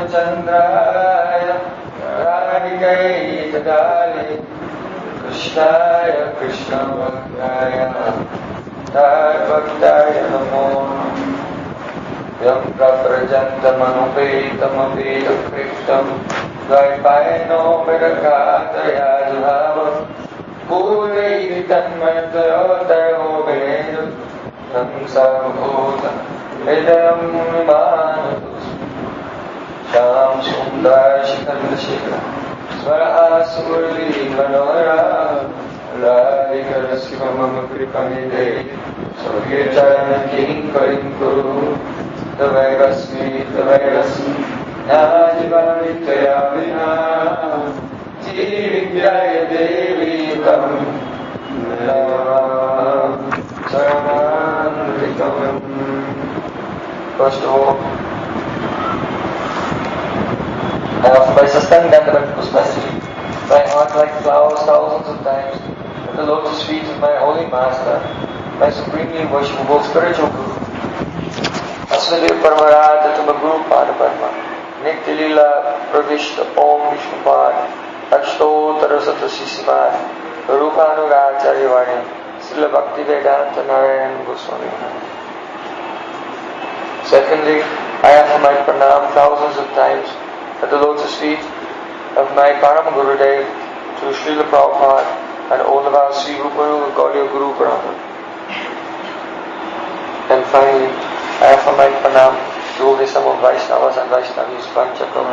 Ramachandraya Radhikai Jadali Krishnaya Krishna Bhaktaya Bhaktaya Namo Yam Praprajantam Anupetam Krishtam Dvaipayano Virakataya Judhava Purvei Tanmatayotayo Vedu Tam Sarvabhuta Vedam Vimanatus Sham Sundar Shikanda Shikha Svara Surli Manora Radhika Siva Mama Kripanide Savyacharana King Karim Kuru Tavai Rasmi Najivalitaya Vina Jividyaya Devi Tam Saranam. First of all, I offer my sustaining Dandavat Puspasri, my heart like flowers thousands of times, at the lotus feet of my holy master, my supremely worshipable spiritual guru. Asvadev Paramarada Tumaguru Pada Padma, Nitya Lila Pravishta Om Vishnupad, Ashtotara Satasisivad, Rupanuracharya Vani, Srila Bhaktiprajnana Keshava Goswami Maharaja. Secondly, I offer my pranam thousands of times at the lotus feet of my Param Gurudev to Srila Prabhupada and all of our Sri Rupa Gaudiya Guru Brahman. And finally, I offer my pranam to all the sum of Vaishnavas and Vaishnavis, Panchakam.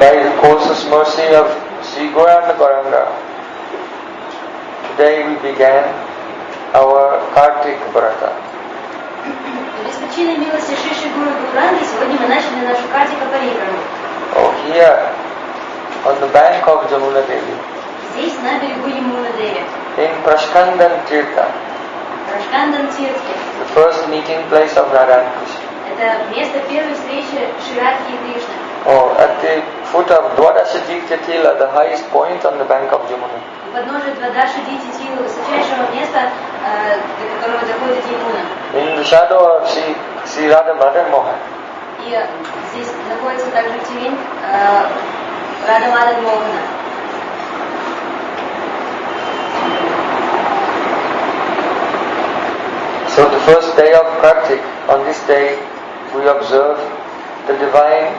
By the courseless mercy of Sri Gauranga Gauranga, today we began our Kartik Vrata. Oh, here on the bank of Jamuna Devi, in Prashkandan Tirtha, the first meeting place of Radha and Krishna. Oh, at the foot of Dwadashaditya Tila, the highest point on the bank of Jamuna. In the shadow of Sri Radha Madan Mohan. So the first day of Kartik, on this day we observe the divine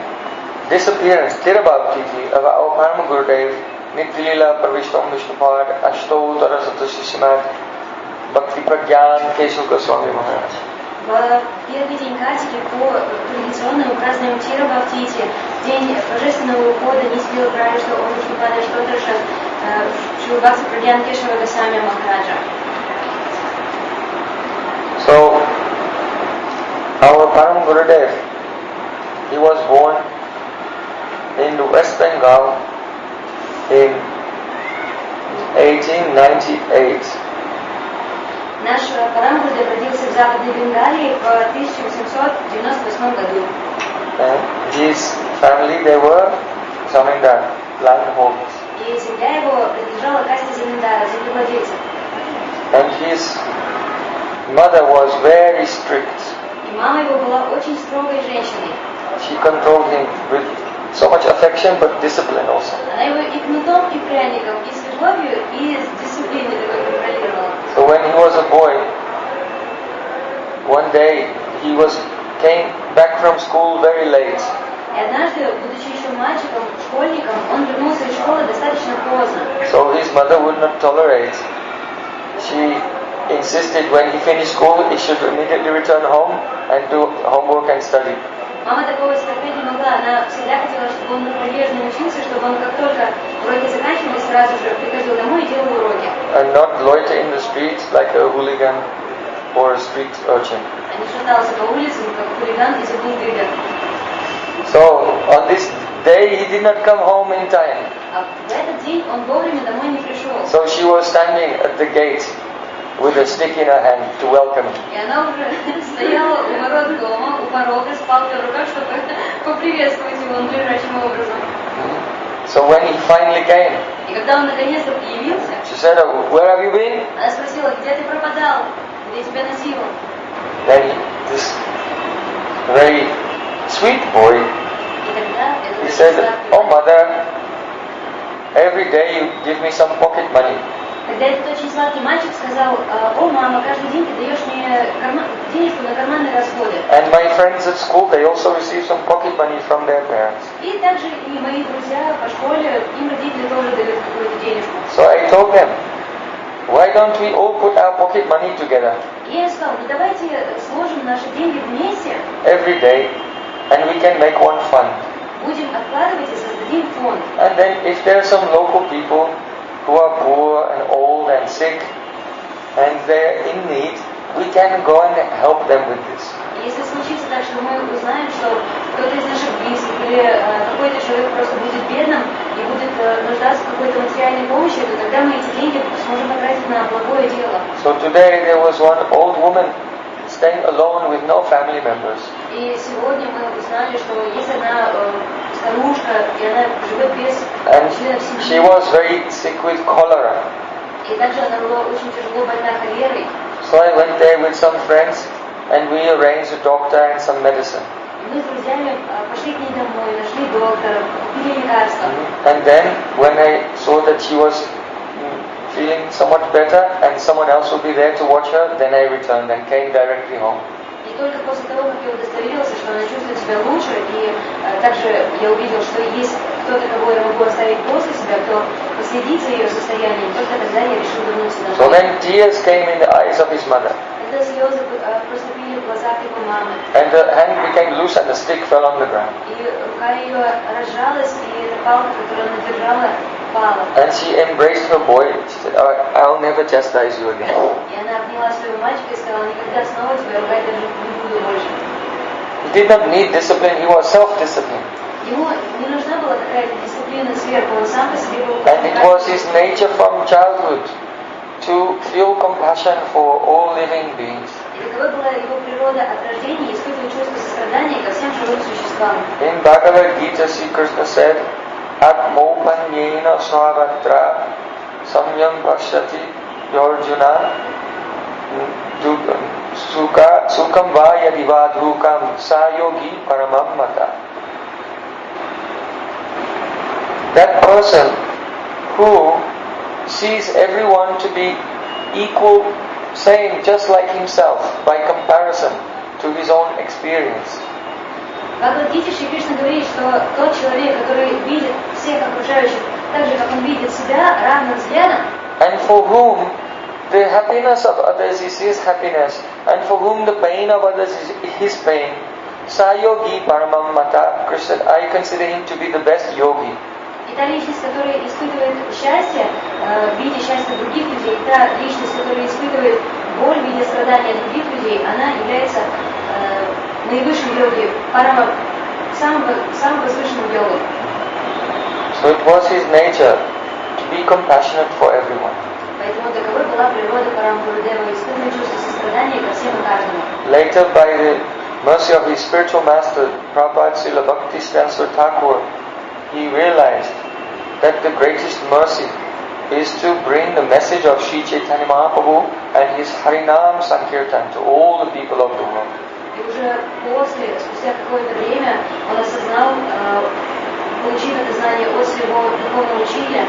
disappearance, Tirabhavtiti, of our Param Gurudev, Nityalila Pravishtam Vishnupad, Ashtotara Satasisimat, Bhaktiprajnana Keshava Goswami Maharaja. В первый день Картики по традиционному празднуем Тирабхавтити, день божественного ухода Нитьялила Правиштама Вишнупада Асhtотара Шрила Бхактипрajnana Keshava Goswami Maharaja. So, our Param Gurudev, he was born in West Bengal in 1898. Наш Парам Гурудев родился в Западной Бенгалии в 1898 году. And his family, they were Zamindar, landholders. И семья его принадлежала касте Заминдара, землевладельцев. And his mother was very strict. И мама его была очень строгой женщиной. She controlled him with so much affection, but discipline also. Она его и кнутом, и пряником, и с любовью, и с дисциплиной такой контролировала. So when he was a boy, one day he came back from school very late. И однажды, будучи еще мальчиком, школьником, он вернулся из школы достаточно поздно. So his mother would not tolerate. She insisted when he finished school, he should immediately return home and do homework and study. Мама такого терпеть не могла. Она всегда хотела, чтобы он прилежно учился, чтобы он как только уроки заканчивались, сразу же приходил домой и делал уроки. And not loiter in the streets like a hooligan or a street urchin. А не шатался по улицам, как хулиган и забулдыга. So on this day he did not come home in time. А в этот день он вовремя домой не пришел. So she was standing at the gate with a stick in her hand to welcome him. И она уже стояла у ворот дома, у порога, с палкой в руках, чтобы поприветствовать его надлежащим образом. So when he finally came, И когда он наконец-то появился, she said, "Where have you been?" она спросила, где ты пропадал, где тебя носило? Then this very sweet boy, И тогда he этот said, сладкий "Oh мальчик, mother, every day you give me some pocket money." когда этот очень сладкий мальчик сказал, о, мама, каждый день ты даешь мне денежку на карманные расходы. And my friends at school, they also receive some pocket money from their parents. И также и мои друзья по школе, им родители тоже дают какую-то денежку. So I told them, why don't we all put our pocket money together И я сказал, ну давайте сложим наши деньги вместе, every day and we can make one fund. будем откладывать и создадим фонд. And then if there are some local people who are poor and old and sick and they're in need, we can go and help them with this. И если случится так, что мы узнаем, что кто-то из наших близких или какой-то человек просто будет бедным и будет нуждаться в какой-то материальной помощи, то тогда мы эти деньги сможем потратить на благое дело. So today there was one old woman staying alone with no family members. И сегодня мы узнали, что есть одна старушка, и она живет без And членов she семьи. was very sick with cholera. И также она была очень тяжело больна холерой. So I went there with some friends and we arranged a doctor and some medicine. И мы с друзьями пошли к ней домой, нашли доктора, купили лекарства. And then when I saw that she was feeling somewhat better and someone else would be there to watch her, then I returned and came directly home. И только после того, как я удостоверился, что она чувствует себя лучше, и также я увидел, что есть кто-то, кого я могу оставить после себя, кто последит за ее состоянием, только тогда я решил вернуться So домой. then tears came in the eyes of his mother. Когда слезы проступили в глазах его мамы, And the hand became loose and the stick fell on the ground. и рука ее разжалась, и эта палка, которую она держала, пала. And she embraced her boy. She said, I'll never chastise you again. И она обняла своего мальчика и сказала, никогда снова тебя ругать даже не буду больше. He did not need discipline, he was self-disciplined. Ему не нужна была какая-то дисциплина сверху, он сам по себе был. And it was his nature from childhood to feel compassion for all living beings. И такова была его природа от рождения, испытывать чувство сострадания ко всем живым существам. In Bhagavad Gita, Sri Krishna said, Atmopanyena svavatra samyam pashyati yorjuna sukham va yadiva dhukam sayogi paramam mata. That person who sees everyone to be equal, same, just like himself, by comparison to his own experience. В Бхагавад-гите Шри Кришна говорит, что тот человек, который видит всех окружающих так же, как он видит себя, равным взглядом, And for whom the happiness of others is his happiness, and for whom the pain of others is his pain, Sayogi Paramam Mata, Krishna, I consider him to be the best yogi. и та личность, которая испытывает счастье, видя счастье других людей, та личность, которая испытывает боль, видя страдания других людей, она является наивысшим йоги, самым возвышенным йогой. So it was his nature to be compassionate for everyone. Поэтому таковой была природа Парамгурудева, испытывать чувство сострадания ко всем и каждому. Later, by the mercy of his spiritual master, Prabhupada Srila Bhaktiprajnana Thakur, he realized that the greatest mercy is to bring the message of Sri Chaitanya Mahaprabhu and his Harinam Sankirtan to all the people of the world. И уже спустя какое-то время, он осознал, получив это знание от своего духовного учителя,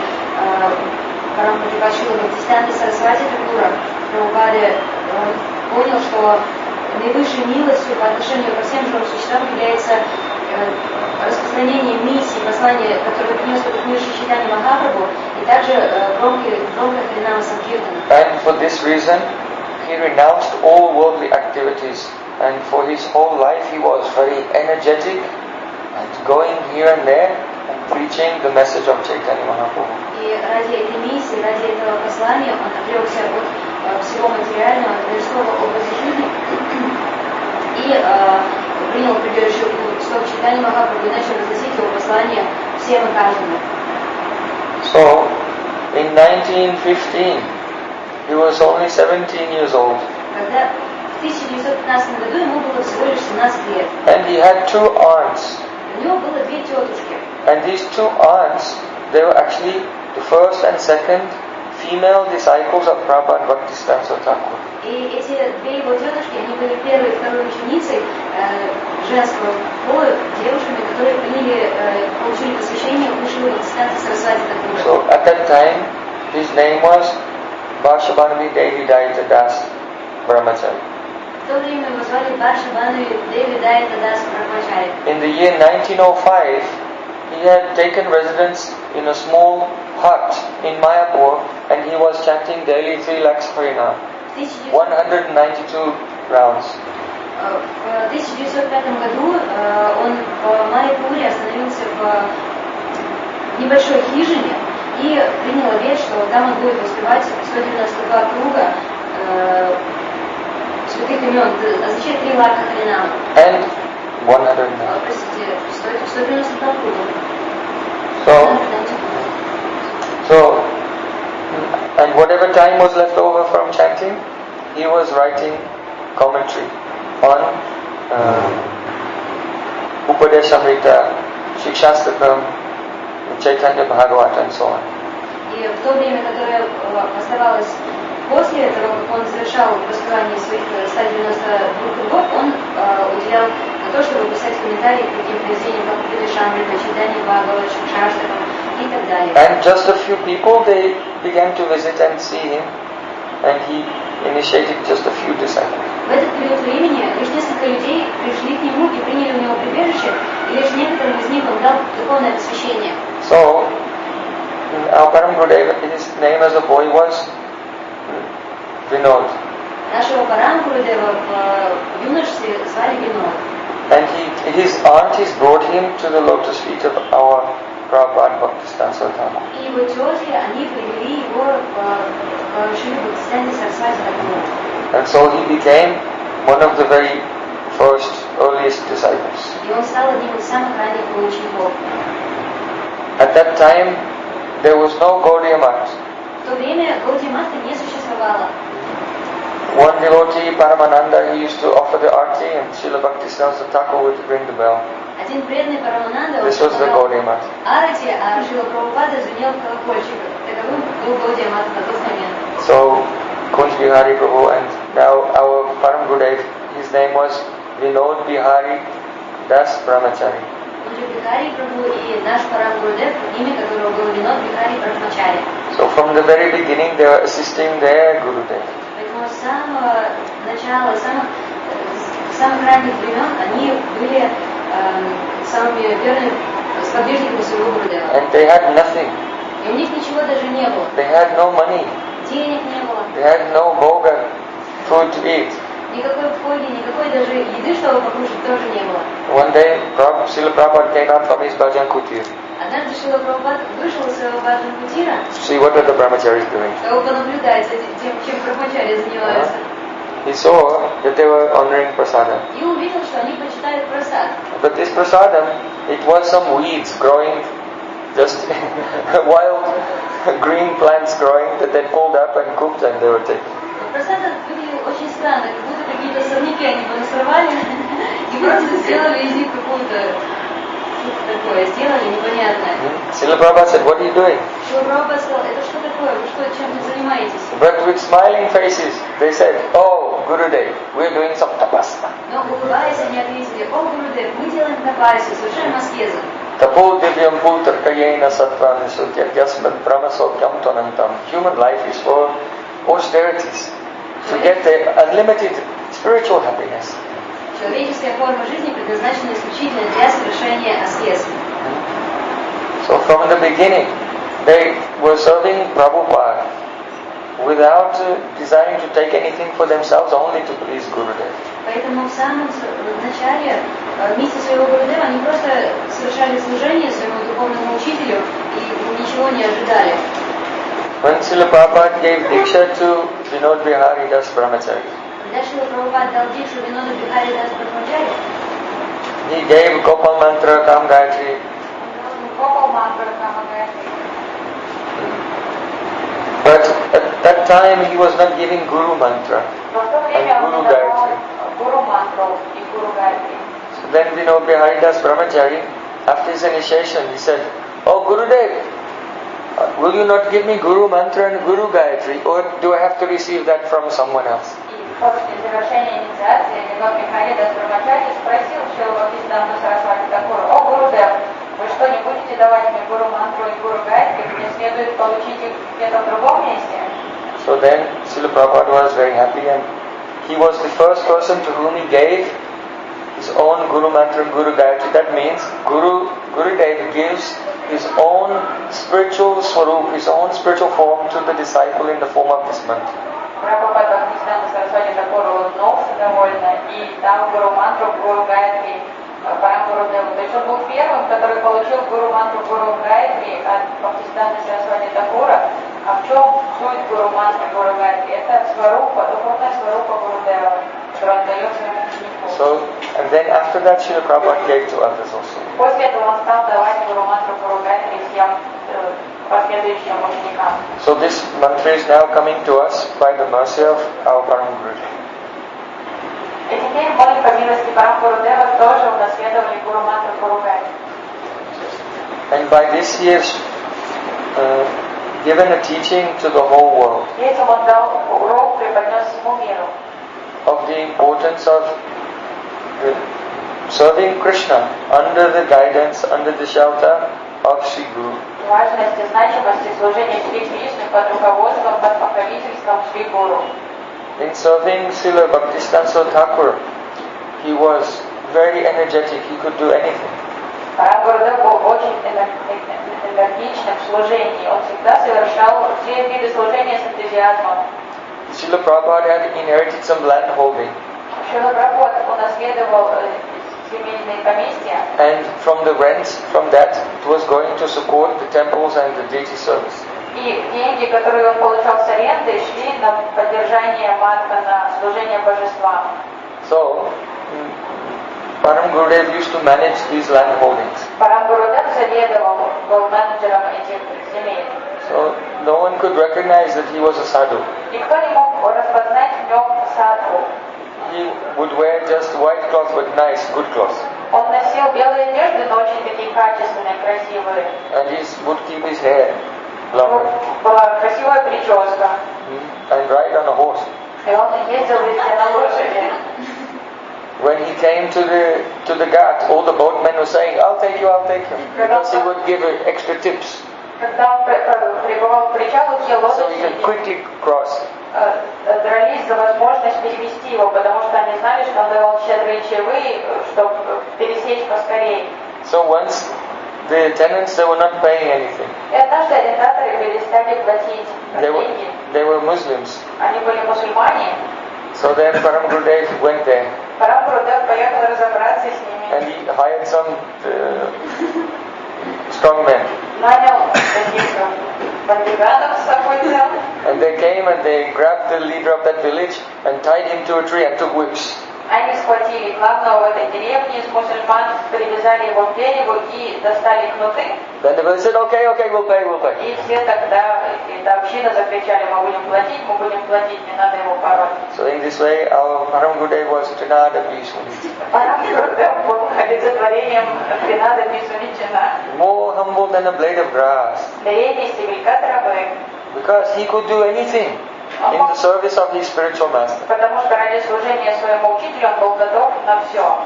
Парампрапачила Бхактисиданта Сарасвати Такура, Прабхупаде, он понял, что наивысшей милостью по отношению ко всем живым существам является распространение миссии, послания, которое принес в этот мир Шри Чайтанья Махапрабху, и также громкое Харинама Санкиртана. And for this reason, he renounced all worldly activities, and for his whole life he was very energetic and going here and there and preaching the message of Chaitanya Mahaprabhu. И ради этой миссии, ради этого послания он отрекся от всего материального, от мирского образа жизни и принял прибежище у стоп Чайтаньи Махапрабху и начал разносить его послание всем и каждому. So, in 1915, he was only 17 years old. Когда в 1915 году ему было всего лишь 17 лет. And he had two aunts. У него было две тетушки. And these two aunts, they were actually the first and second female disciples of Prabhupada Bhaktisiddhanta Thakur. И эти две его тетушки, они были первой и второй ученицей женского пола, девушками, которые получили посвящение у Шрилы Бхактисиданта Сарасвати Thakura. So at that time, his name was Varshabhanavi Devi Daita Das Brahmachari. В то время его звали Варшабханави Деви Дайта Дас Брахмачари. In the year 1905, he had taken residence in a small hut in Mayapur, and he was chanting daily 3 lakhs Harinam, 192 rounds. В 1905 году он в Майяпуре остановился в небольшой хижине и принял обет, что там он будет воспевать 192 круга святых имен, означает 3 лака Харинама. And 192. Простите, 192 круга. So, and whatever time was left over from chanting, he was writing commentary on Upadeshamrita, Shikshastakam, Chaitanya Bhagavat and so on. И в то время, которое оставалось после этого, как он завершал воспевание своих 192 кругов, он уделял на то, чтобы писать комментарии к таким произведениям, как Upadeshamrita, Chaitanya Bhagavat, Shikshastakam и так далее. And just a few people, they began to visit and see him, and he initiated just a few disciples. В этот период времени лишь несколько людей пришли к нему и приняли у него прибежище, и лишь некоторым из них он дал духовное посвящение. So, our Param Gurudev, his name as a boy was Vinod. Нашего Парам Гурудева в юношестве звали Винод. And his aunties brought him to the lotus feet of our Prabhupada Bhaktisiddhanta Thakur. И его тети, они привели его в Шрилу Бхактисиданте Сарасвати Thakura. And so he became one of the very first, earliest disciples. И он стал одним из самых ранних его учеников. At that time, there was no Gaudiya Math. В то время Гаудия Матха не существовало. One devotee, Paramananda, he used to offer the arti, and Srila Bhaktisiddhanta Thakur would ring the bell. Один преданный Парамананда, он This was the Gaudiya Math. арати, а Шрила Прабхупада звенел в колокольчик. Таковым был Гаудия Матха на тот момент. So, Kunj Bihari Prabhu, and now our Param Gurudev, his name was Vinod Bihari Das Brahmachari. Kunj Bihari Prabhu и наш Парам Гурудев, имя которого было Винод Бихари Брахмачари. So from the very beginning, they were assisting their Gurudev. Поэтому с самого начала, с самых ранних времен они были самыми верными сподвижниками своего Гурудева. And they had nothing. И у них ничего даже не было. They had no money. Денег не было. They had no bhoga, food to eat. Никакой входи, никакой даже еды, чтобы покушать, тоже не было. One day, Srila Prabhupada came out from his bhajan kutir. Однажды Шрила Прабхупад вышел из своего баджан кутира, See what are the brahmacharis doing. чтобы понаблюдать за тем, чем брахмачари занимаются. He saw that they were honoring prasadam. И увидел, что они почитают прасад. But this prasadam, it was some weeds growing, just wild green plants growing that they pulled up and cooked and they were taking. Прасад выглядел очень странно, как будто какие-то сорняки они понасрывали и просто сделали из них какую-то что-то такое, сделали непонятное. Srila Prabhupada said, what are you doing? Шрила Прабхупад сказал, это что такое, вы что, чем вы занимаетесь? But with smiling faces, they said, oh, Gurudev, we're doing some tapasana. Но улыбаясь, они ответили, о, Гурудев, мы делаем тапасию, совершаем аскезу. Tapo divyam putarkayena sattvan sutyadhyasmad brahmasokyam tonantam. Human life is for austerities, to get the unlimited spiritual happiness. Человеческая форма жизни предназначена исключительно для совершения аскезы. So from the beginning, they were serving Prabhupada without desiring to take anything for themselves, only to please Gurudev. Поэтому в самом начале вместе своего Гурудева они просто совершали служение своему духовному учителю и ничего не ожидали. When Srila Prabhupada gave Diksha to Vinod Bihari Das Brahmachari, Когда Шрила Прабхупад дал дикшу Виноду Бихари Дас Брахмачари, he gave Gopal Mantra, Kam Gayatri. But at that that time he was not giving Guru mantra and Guru Gayatri. So then Haridas Brahmachari, after his initiation, he said, "Oh Gurudev, will you not give me Guru mantra and Guru Gayatri, or do I have to receive that from someone else?" После завершения инициации Гуру Харидас Брахмачари спросил Шрилу Бхактисиданта Сарасвати Такура: «О, Гурудев, вы что, не будете давать мне Гуру мантру и Гуру Гайатри? Мне следует получить их где-то в другом месте?» So then Srila Prabhupada was very happy, and he was the first person to whom he gave his own Guru mantra and Guru Gayatri. That means Gurudev gives his own spiritual swarup, his own spiritual form to the disciple in the form of this mantra. Прабхупада Бхактисиданта Сарасвати Такура улыбнулся довольно и дал Гуру мантру Гуру Гайатри Парам Гурудеву. То есть он был первым, который получил Гуру мантру Гуру Гайатри от Бхактисиданта Сарасвати Такура. А в чем суть Гуру мантры Гуру Гайатри? Это сварупа, духовная сварупа Гурудева, которую он дает своему ученику. So, and then after that Srila Prabhupada gave to others also. После этого он стал давать Гуру мантру Гуру Гайатри всем последующим ученикам. So this mantra is now coming to us by the mercy of our Param Guru. И теперь мы, по милости Парам Гурудева, тоже унаследовали Гуру мантру Гуру Гайатри. And by this he has given a teaching to the whole world И этим он дал урок, преподнес всему миру of the importance of serving Krishna under the guidance, under the shelter of Sri Guru. важность и значимость служения Шри Кришны под руководством, под покровительством Шри Гуру. In serving Srila Bhaktiprajnana Thakur, he was very energetic, he could do anything. Парам Гурудев был очень энергичным в служении. Он всегда совершал все виды служения с энтузиазмом. Srila Prabhupada had inherited some land holding. Шрила Прабхупада унаследовал земельные поместья. And from the rent, from that, it was going to support the temples and the deity service. И деньги, которые он получал с аренды, шли на поддержание матха, на служение божествам. So, Param Gurudev used to manage these land holdings. Парам Гурудев заведовал, был менеджером этих земель. So, no one could recognize that he was a sadhu. Никто не мог распознать в нем садху. He would wear just white cloth, but nice, good cloth. Он носил белые одежды, но очень такие качественные, красивые. And he would keep his hair long. Была красивая прическа. And ride on a horse. И он ездил везде на лошади. When he came to the ghat, all the boatmen were saying, "I'll take you, because he would give extra tips, Когда он прибывал к причалу, все so he could лодочники quickly cross." дрались за возможность перевести его, потому что они знали, что он давал щедрые чаевые, чтобы пересечь поскорее. So once the tenants, they were not paying anything. И однажды арендаторы перестали платить деньги. They were Muslims. Они были мусульмане. So then Param Gurudev went there Парам Гурудев поехал разобраться с ними. and he hired some strong men. Нанял таких бандиганов с собой взял. And they came and they grabbed the leader of that village and tied him to a tree and took whips. Они схватили главного в этой деревне из мусульман, привязали его к дереву и достали кнуты. Then the village said, okay, we'll pay. И все тогда, эта община закричали: мы будем платить, не надо его пороть. So in this way, our Param Gurudev was Trinada Bhishmani. Парам Гурудев был олицетворением Тринада Бхишманичана. More humble than a blade of grass. Смирение стебелька травы. Because he could do anything in the service of his spiritual master. Потому что ради служения своему учителю он был готов на все.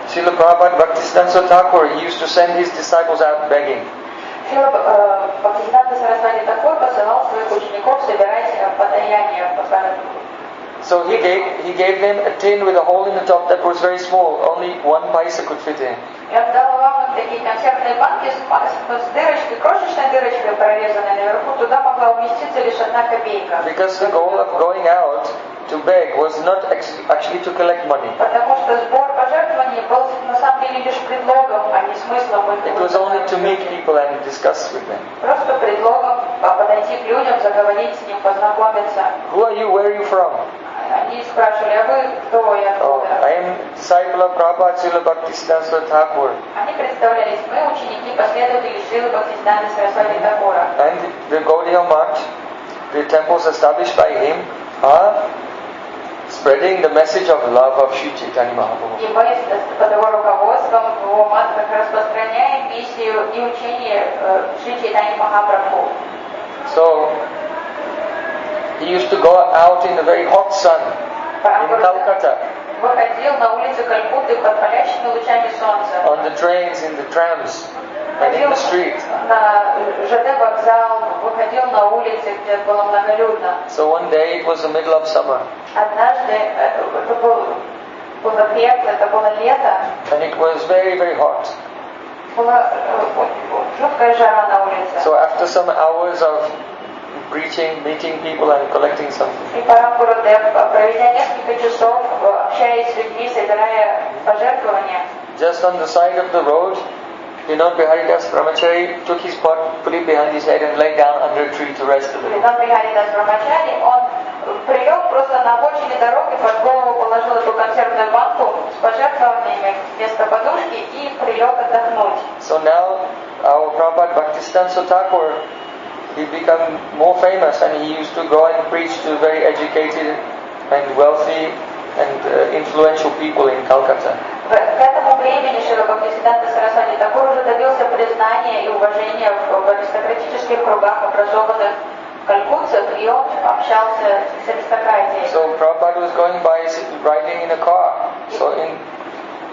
Srila Prabhupada Bhaktisiddhanta Thakur, he used to send his disciples out begging. Шрила Бхактисиданта Сарасвати Такур посылал своих учеников собирать подаяния. So he gave them a tin with a hole in the top that was very small. Only one paisa could fit in. И он дал вам такие консервные банки с дырочкой, крошечной дырочкой прорезанной наверху. Туда могла уместиться лишь 1 копейка. Because the goal of going out to beg was not actually to collect money. Потому что сбор пожертвований был на самом деле лишь предлогом, а не смыслом. It was only to meet people and discuss with them. Просто предлогом подойти к людям, заговорить с ним, познакомиться. Who are you? Where are you from? Они спрашивали: а вы кто, я откуда? I am disciple of Prabhupada Srila Bhaktisiddhanta Thakur. Они представлялись: мы ученики, последователи Шрилы Бхактисиданты Сарасвати Такура. And the Gaudiya Math, the temples established by him, are spreading the message of love of Sri Chaitanya Mahaprabhu. И мы под его руководством в его матках распространяем миссию и учение Шри Чайтаньи Махапрабху. So, he used to go out in the very hot sun in Calcutta, Выходил на улицы Калькутты под палящими лучами солнца. on the trains, in the trams, and in the street. На ЖД вокзал, выходил на улицы, где было многолюдно. So one day, it was the middle of summer, Однажды это было пекло, это было лето, and it was very, very hot. была жуткая жара на улице. So after some hours of preaching, meeting people and collecting something, И пора Гурудев, проведя несколько часов, общаясь с людьми, собирая пожертвования, just on the side of the road, Vinod Biharidas Brahmachari took his pot, put it behind his head and lay down under a tree to rest a little. Vinod Biharidas Brahmachari, он прилег просто на обочине дороги, под голову положил эту консервную банку с пожертвованиями вместо подушки и прилег отдохнуть. So now our Prabhupada Bhaktisiddhanta Thakur, he become more famous, and he used to go and preach to very educated and wealthy and influential people in Calcutta. К этому времени Шрила Бхактисиддханта Сарасвати Тхакур уже добился признания и уважения в аристократических кругах образованных калькутцев, и он общался с аристократией. So Prabhupada was going by riding in a car. So in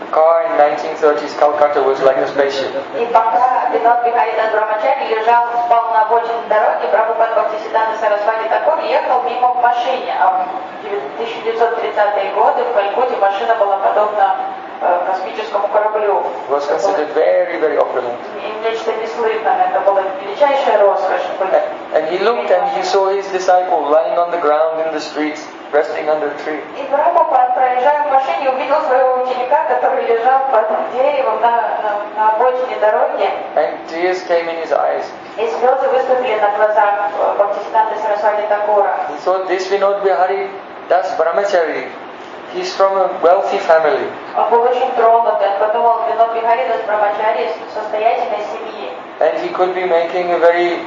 a car in 1930s Calcutta was like a spaceship. И пока Vinod Biharidas Brahmachari лежал, спал на обочине дороги, Прабхупад Бхактисиддханта Сарасвати Тхакур ехал мимо в машине, а в 1930-е годы в Калькутте машина была подобна космическому кораблю. Was considered very, very opulent. И нечто неслыханное, это была величайшая роскошь. And he looked and he saw his disciple lying on the ground in the streets, resting under a tree. И Прабхупад, проезжая в машине, увидел своего ученика, который лежал под деревом на обочине дороги. And tears came in his eyes. И слезы выступили на глазах Бхактисиддханты Сарасвати Тхакура. He thought, this Vinod Bihari, that's Brahmachari. He's from a wealthy family. Он был очень тронут, он подумал, Vinod Biharidas Brahmachari из состоятельной семьи. And he could be making a very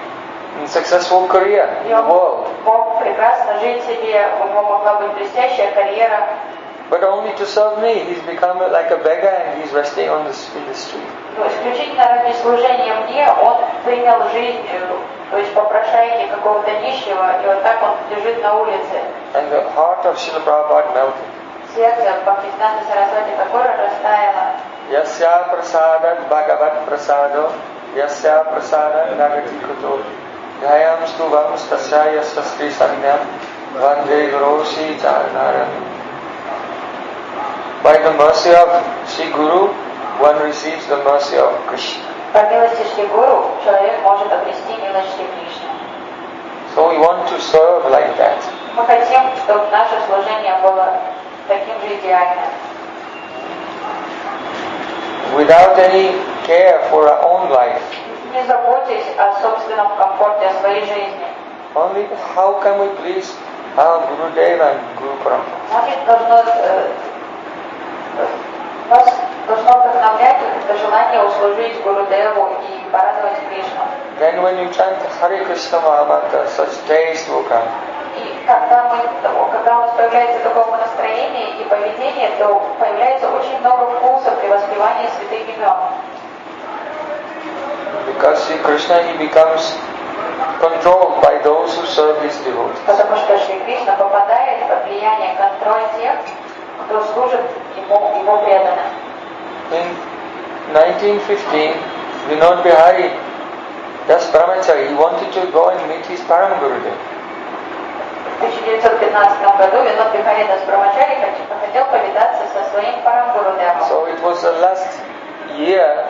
successful career in the world. Мог прекрасно жить себе, у него могла быть блестящая карьера. But only to serve me, he's become like a beggar and he's resting in the street. Но исключительно ради служения мне он принял жизнь, то есть попрошайки какого-то нищего, и вот так он лежит на улице. And the heart of Srila Prabhupada melted. Сердце Бхактисиддханты Сарасвати Тхакура растаяло. Yasya prasadat bhagavat prasado, yasya prasadat nagati kuto, jayam stuvam stasya sastri sanyam, vande gurosi charnaram. By the mercy of Sri Guru, one receives the mercy of Krishna. По милости Шри Гуру человек может обрести милость Шри Кришны. So we want to serve like that. Мы хотим, чтобы наше служение было таким же идеальным. Without any care for our own life. Не заботьтесь о собственном комфорте, о своей жизни. Only how can we please our Gurudev and Guru Parampara? Вас должно вдохновлять это желание услужить Гурудеву и порадовать Кришну. Then when you chant Hare Krishna Mahamantra, such taste will come. И когда у нас появляется такое настроение и поведение, то появляется очень много вкуса при воспевании святых имен. Because Sri Krishna, he becomes controlled by those who serve his devotees. Потому что Шри Кришна попадает под влияние контроля тех, кто служит его преданно. In 1915, Vinod Bihari Das Brahmachari, he wanted to go and meet his Param Gurudev. В 1915 году Vinod Biharidas Brahmachari хотел повидаться со своим Парам Гурудевом. So it was the last year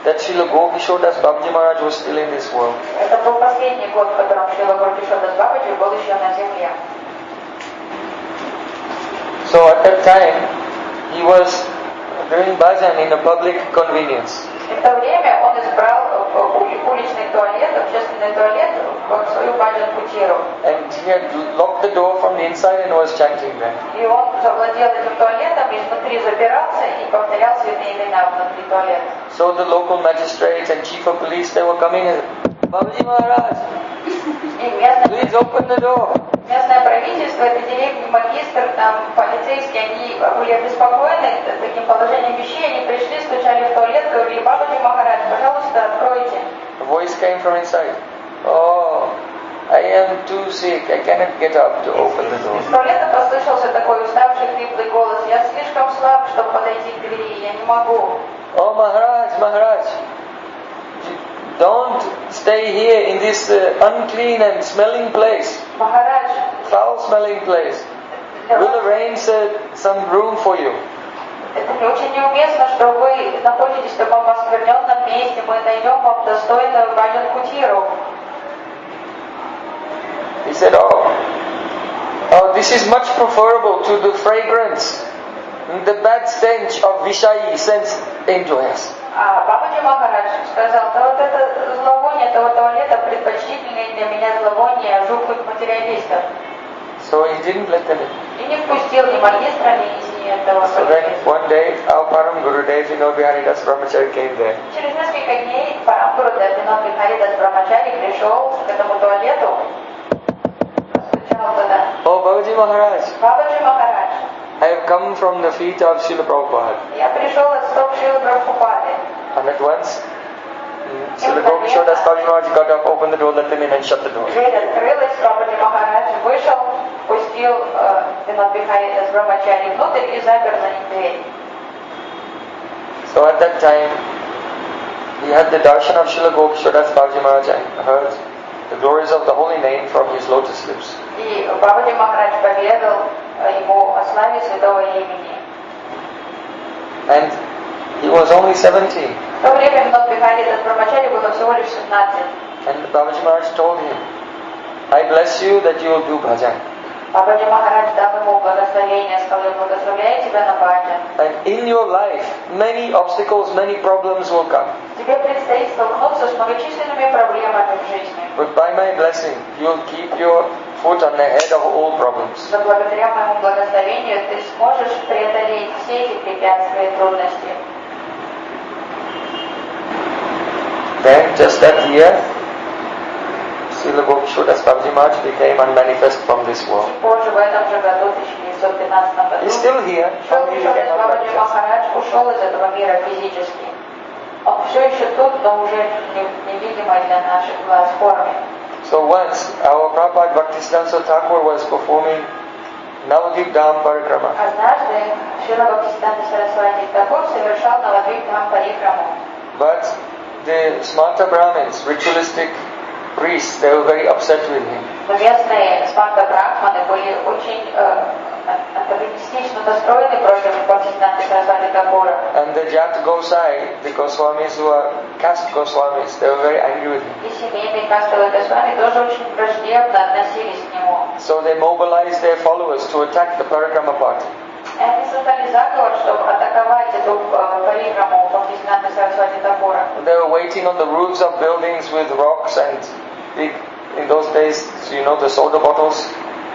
that Srila Gokishore Das Babaji Maharaj was still in this world. Это был последний год, в котором Шрила Гокишор Дас Бабаджи был еще на земле. So at that time, he was doing bhajan in a public convenience. В это время он избрал уличный туалет, общественный туалет, в свою баджан-кутиру. And he had locked the door from the inside and was chanting there. И он завладел этим туалетом, изнутри запирался и повторял святые имена внутри туалета. So the local magistrates and chief of police, they were coming and, Babaji Maharaj, И местное Please open the door. правительство, это директор, магистр, там полицейские, они были обеспокоены таким положением вещей, они пришли, стучали в туалет, говорили: Бабаджи Махарадж, пожалуйста, откройте. A voice came from inside. Oh, I am too sick. I cannot get up to open the door. Из туалета послышался такой уставший, хриплый голос: я слишком слаб, чтобы подойти к двери, я не могу. Oh, Maharaj, don't stay here in this unclean and smelling place. Махарадж, Foul-smelling place. We'll arrange some room for you. это не очень неуместно, что вы находитесь в таком оскверненном месте, мы найдем вам достойную баню-кутиру. He said, oh, this is much preferable to the fragrance, the bad stench of Vishayi sense enjoyers. А Бабаджи Махарадж сказал: да вот это зловоние этого туалета предпочтительнее для меня зловоние жутких материалистов. So he didn't let them in. И не впустил ни магистра, ни этого. So then one day, our Param Gurudev, Biharidas Brahmachari came there. Через несколько дней Парам Гурудев Бихариdas Брахмачари пришел к этому туалету, постучал туда. Oh, Babaji Maharaj, Бабаджи Махарадж, I have come from the feet of Srila Prabhupada. я пришел от стоп Шрилы Прабхупады. And at once, Srila Gopishora Swami Maharaj got up, opened the door, let them in and shut the door. Дверь открылась, Бабаджи Махарадж вышел, пустил Винод Бихаридас Брахмачари внутрь и запер за ним дверь. So at that time, he had the darshan of Srila Gopishora Swami Maharaj and heard the glories of the holy name from his lotus lips. И Бабаджи Махарадж поведал ему о славе святого имени. And he was only 17. В то время Винод Бихаридас Брахмачари было всего лишь 17. And Babaji Maharaj told him, I bless you that you will do bhajan. Бабаджи Махарадж дал ему благословение, сказал: я благословляю тебя на баджан. And in your life, many obstacles, many problems will come. Тебе предстоит столкнуться с многочисленными проблемами в жизни. But by my blessing, you will keep your foot on the head of all problems. Но благодаря моему благословению ты сможешь преодолеть все эти препятствия и трудности. Then, just that year, Srila Gopishora Swami Maharaj became unmanifest from this world. Чуть позже, в этом же году, 1915 году, He's still here. Only he became Бабаджи unmanifest. Махарадж ушел из этого мира физически. Он все еще тут, но уже невидимой для наших глаз форме. So once, our Prabhupada Bhaktisiddhanta Thakur was performing Navadvip Dham Parikrama. Однажды Шрила Бхактисиддханта Сарасвати Тхакур совершал Навадвип Dham Парикраму. But the Smarta Brahmins, ritualistic priests, they were very upset with him. Но местные Смарта Брахманы были очень антагонистично настроены против Бхактисиддханты Сарасвати Тхакура. And the Jat Gosai, the Goswamis who are caste Goswamis, they were very angry with him. И семейные кастовые Госвами тоже очень враждебно относились к нему. So they mobilized their followers to attack the Parikrama party. И они создали заговор, чтобы атаковать эту парикраму Бхактисиддханты Сарасвати Тхакура. They were waiting on the roofs of buildings with rocks and big, in those days, the soda bottles.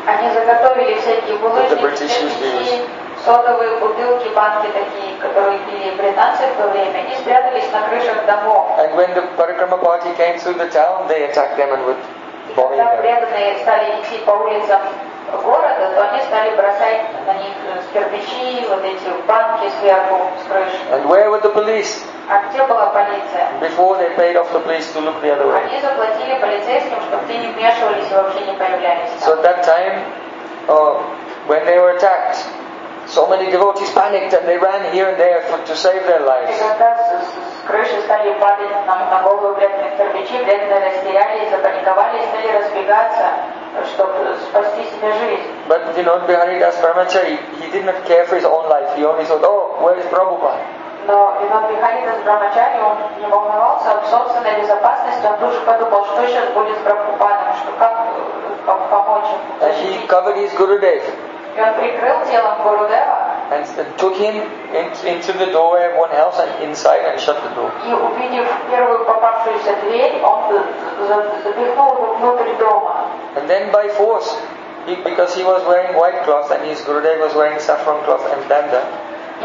Они заготовили всякие булыжники, British used to кирпичи, содовые бутылки, банки такие, которые пили британцы в то время, и спрятались на крышах домов. And when the Parikrama party came through the town, they attacked them and would bomb Когда them. преданные стали идти по улицам города, то они стали бросать на них кирпичи, вот эти банки сверху, с крыши. And where were the police? А где была полиция? Before they paid off the police to look the other way. Они заплатили полицейским, чтобы те не вмешивались и вообще не появлялись So там. at that time, when they were attacked, so many devotees panicked and they ran here and there to save their И lives. когда с крыши стали падать на голову преданных кирпичи, преданные растерялись, запаниковали и стали разбегаться, чтобы спасти себе жизнь. But Biharidas Brahmachari, he did not care for his own life. He only thought, oh, where is Prabhupada? Но Винод Бихаридас Брахмачари, он не волновался об собственной безопасности, он тоже подумал, что сейчас будет с Прабхупадом, что как помочь ему, And he защитить. covered his Gurudev И он прикрыл телом Гурудева and took him into the doorway of one house and inside and shut the door. и, увидев первую попавшуюся дверь, он запихнул его внутрь дома. And then by force, because he was wearing white cloth and his Gurudev was wearing saffron cloth and danda,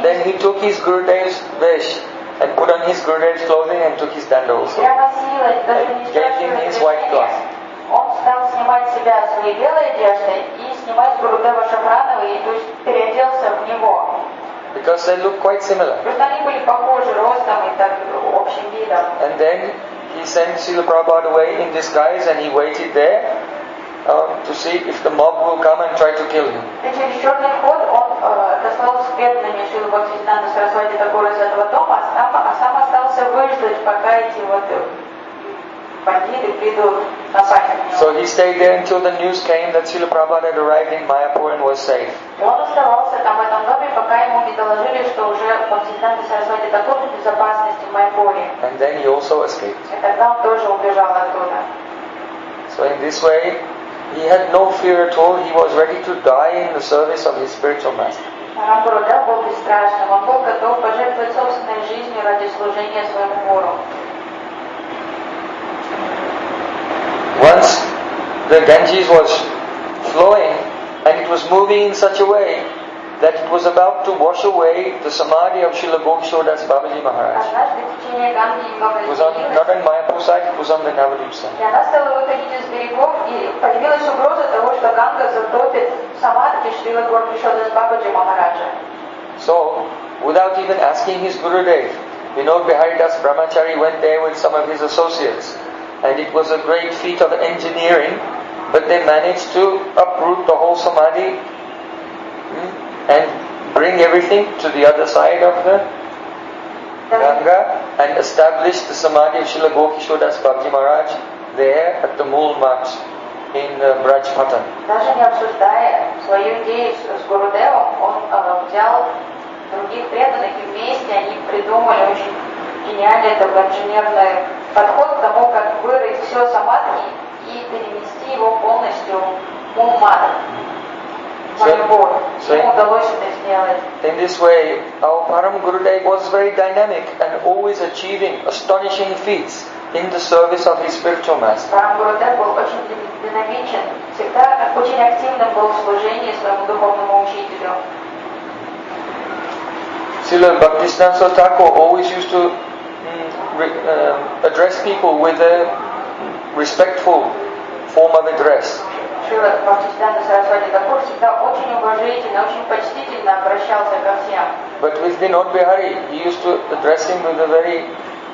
then he took his Gurudev's vesh and put on his Gurudev's clothing and took his danda also. Прямо силой, даже не And gave him his white cloth. он себя своей белой одеждой и снимать с Гурудева Шахрановой, и то есть переоделся в него. Because they look quite similar. Потому что они были похожи ростом и так общим видом. And then he sent Srila Prabhupada away in disguise and he waited there to see if the mob will come and try to kill him. И через черный вход он дослал с преданными Шрилы Бхактисиданта Сарасвати Такура из этого дома, а сам остался выждать, пока эти вот бандиты придут напасть на него. So he stayed there until the news came that Srila Prabhupada had arrived in Mayapur and was safe. И он оставался там в этом доме, пока ему не доложили, что уже Бхактисиданта Сарасвати Такур в безопасности в Майпуре. And then he also escaped. И тогда он тоже убежал оттуда. So in this way, he had no fear at all. He was ready to die in the service of his spiritual master. Рам Гурудев был бесстрашным, он был готов пожертвовать собственной жизнью ради служения своему гуру. Once the Ganges was flowing and it was moving in such a way that it was about to wash away the samadhi of Srila Gopishordas Babaji Maharaj. Однажды в течение Ганги немного It was on, изменилось, not on Mayapur side, it was on the Navadvip side. и она стала выходить из берегов, и появилась угроза того, что Ганга затопит самадхи Шрилы Гопишордас Бабаджи Махараджа. So, without even asking his Gurudev, Vinod Biharidas Brahmachari went there with some of his associates. And it was a great feat of engineering, but they managed to uproot the whole samadhi and bring everything to the other side of the Ganga and establish the samadhi of Srila Gopishordas Bhakti Maharaj there at the Mool Math in Brajpatan. Даже не обсуждая свою идею с Гурудевом, он взял других преданных и вместе они придумали очень гениальный инженерный подход к тому, как вырыть все самадхи и перенести его полностью в Муммат. Ему удалось это сделать. In this way, our Param Gurudev was very dynamic and always achieving astonishing feats in the service of his spiritual master. Парам Гурудев был очень динамичен, всегда очень активным был в служении своему духовному учителю. Srila Bhaktisiddhanta Thakur always used to address people with a respectful form of address. Шрила Бхактисиданта Сарасвати Такур всегда очень уважительно, очень почтительно обращался ко всем. But with Vinod Bihari, he used to address him with a very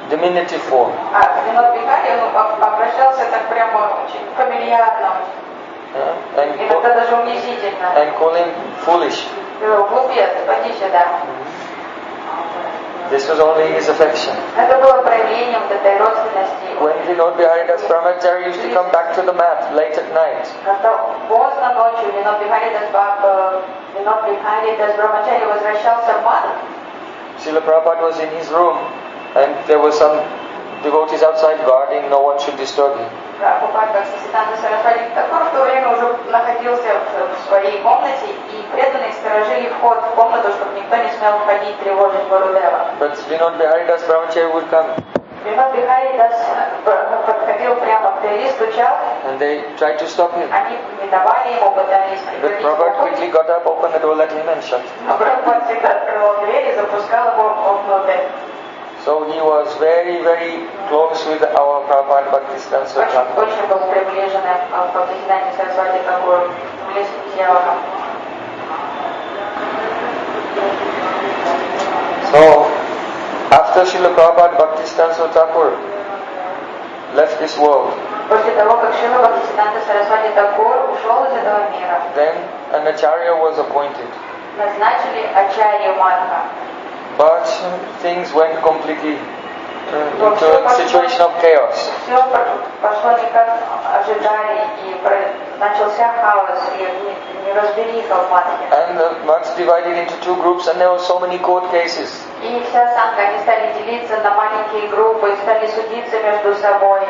diminutive form. А Винод Бихари, он обращался так прямо очень фамильярно, иногда даже унизительно. And call him foolish. Глупец, поди сюда. This was only his affection. Это было проявлением этой родственности. When Vinod Biharidas Brahmachari used to come back to the mat late at night, Когда поздно ночью Винод Бихаридас Брахмачари возвращался в мат, Srila Prabhupada was in his room and there were some devotees outside guarding, no one should disturb him. Прабхупад Бхактисиданта Сарасвати Такур в то время уже находился в своей комнате, и преданные сторожили вход в комнату, чтобы никто не смел входить, тревожить Гурудева. But Vinod Biharidas Brahmachari would come. Винод Бихаридас подходил прямо к двери, стучал, And they tried to stop him. они не давали ему, пытались But прекратить Prabhupada его. quickly got up, opened the door, let him and shut. Но Прабхупад всегда открывал дверь и запускал его внутрь. So he was very, very close with our Prabhupada Bhaktisiddhanta Thakur. Очень был приближен к Бхактисиданте Сарасвати Такуру, близким девахам. So, after Srila Prabhupada Bhaktisiddhanta Thakur left this world, После того, как Шрила Бхактисиданта Сарасвати Такур ушел из этого мира, then an acharya was appointed. назначили Ачарью Мадха. But things went completely into a situation of chaos. Все пошло не как ожидали, и начался хаос, и неразбериха в Мадхе. And the monks divided into two groups and there were so many court cases. И вся санга, они стали делиться на маленькие группы, стали судиться между собой.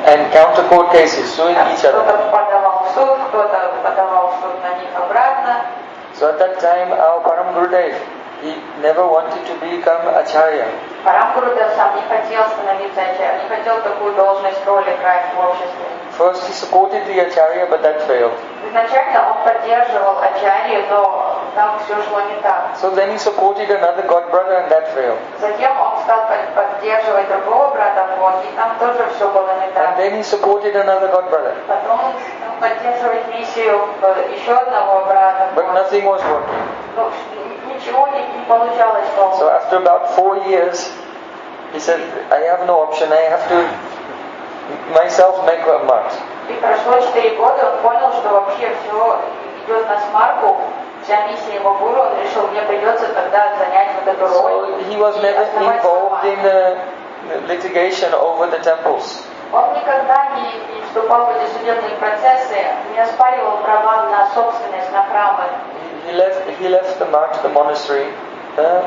And counter court cases, suing each other. Кто-то подавал в суд, кто-то подавал в суд на них обратно. So at that time our Param Gurudev, he never wanted to become acharya. Парам Гурудев сам не хотел становиться ачарьей, не хотел такую должность, роль играть в обществе. First he supported the acharya, but that failed. Изначально он поддерживал ачарью, но там все шло не так. So then he supported another god brother and that failed. Затем он стал поддерживать другого брата, и там тоже все было не так. тогда. And then he supported another god brother. Потом он поддерживает миссию еще одного брата. But nothing was working. Ну, ничего не получалось So толком. after about 4 years, he said, I have no option, I have to myself make a mat. И прошло 4 года, он понял, что вообще все идет на смарку, вся миссия его гуру, он решил, мне придется тогда занять вот эту роль. So he was never involved in litigation over the temples. Он никогда не вступал в эти судебные процессы, не оспаривал права на собственность, на храмы. He left the mat, the monastery,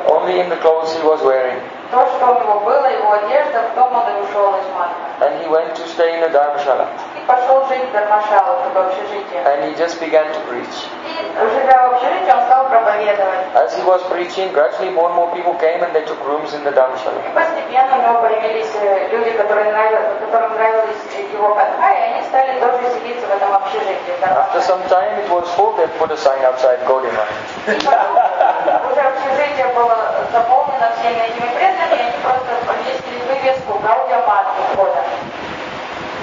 only in the clothes he was wearing. То, что у него было, его одежда, в том он и ушел из марка. And he went to stay in a dharmashala. И пошел жить в Дharmashala, в общежитие. And he just began to preach. И, живя в общежитии, он стал проповедовать. As he was preaching, gradually more and more people came and they took rooms in the dharmashala. И постепенно у него появились люди, которым нравились его катха, и они стали тоже селиться в этом общежитии. After some time it was full, they put a sign outside, Gaudima. И потом уже общежитие было заполнено всеми этими преданными, и они просто повесили вывеску «Гаудия Мат» у входа.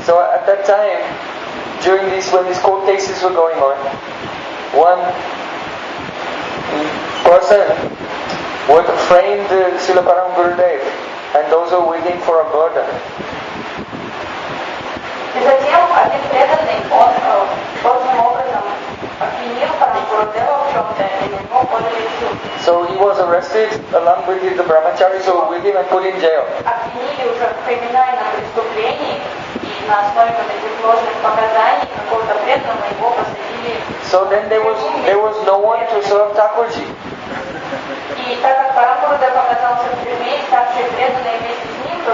So at that time, when these court cases were going on, one person would frame the Srila Param Gurudev and those who were waiting for a burden. И затем один преданный, он должным образом обвинил Парам Гурудева в чем-то, и ему подали в суд. So he was arrested along with the brahmacharis who were with him and put in jail. Обвинили уже в криминальном преступлении, и на основе вот этих ложных показаний какого-то преданного его посадили. So then there was no one to serve Thakurji. И так как Парам Гурудев оказался в тюрьме, и ставшие преданные вместе с ним, то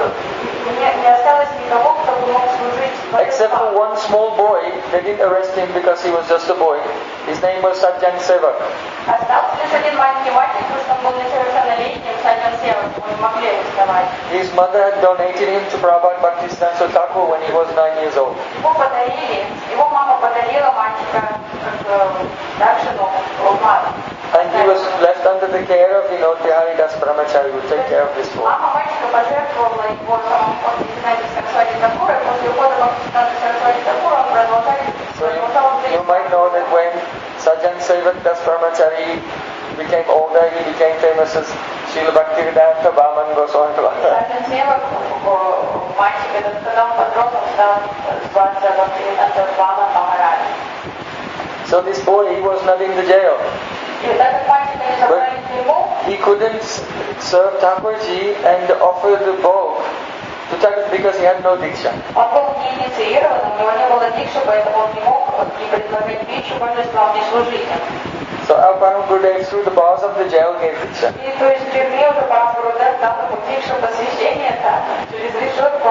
не осталось никого, кто бы мог служить. Except for one small boy, they didn't arrest him because he was just a boy. His name was Sajjan Sevak. Остался лишь один маленький мальчик, потому что он был несовершеннолетним, Саджан Севак, его не могли арестовать. His mother had donated him to Prabhupada Bhaktisiddhanta Thakur when he was 9 years old. Его мама подарила мальчика Дакшину в мат. And he was left under the care of, Haridas Brahmachari who would take care of this boy. Мама мальчика пожертвовала его самому Бхактисиддханте Сарасвати Такура, и после ухода Бхактисиддханты Сарасвати Такура он продолжал жить. You might know that when Sajjan Sevak Das Brahmachari became older, he became famous as Srila Bhaktiprajnana Keshava Goswami Maharaja. Саджан Севак, мальчик этот, когда он подрос, он стал зваться Бхактипрajnana Keshava Maharaja. So this boy, he was not in the jail. И так как мальчика не забрали в тюрьму, He couldn't serve Thakurji and offer the bhog to Thakur because he had no diksha. он был не инициирован, у него не было дикши, поэтому он не мог не предложить пищу божествам, не служить им. So our Param Gurudev through the bars of the jail gave diksha. И то есть в тюрьме уже Парам Гурудев дал ему дикшу посвящения, через решетку.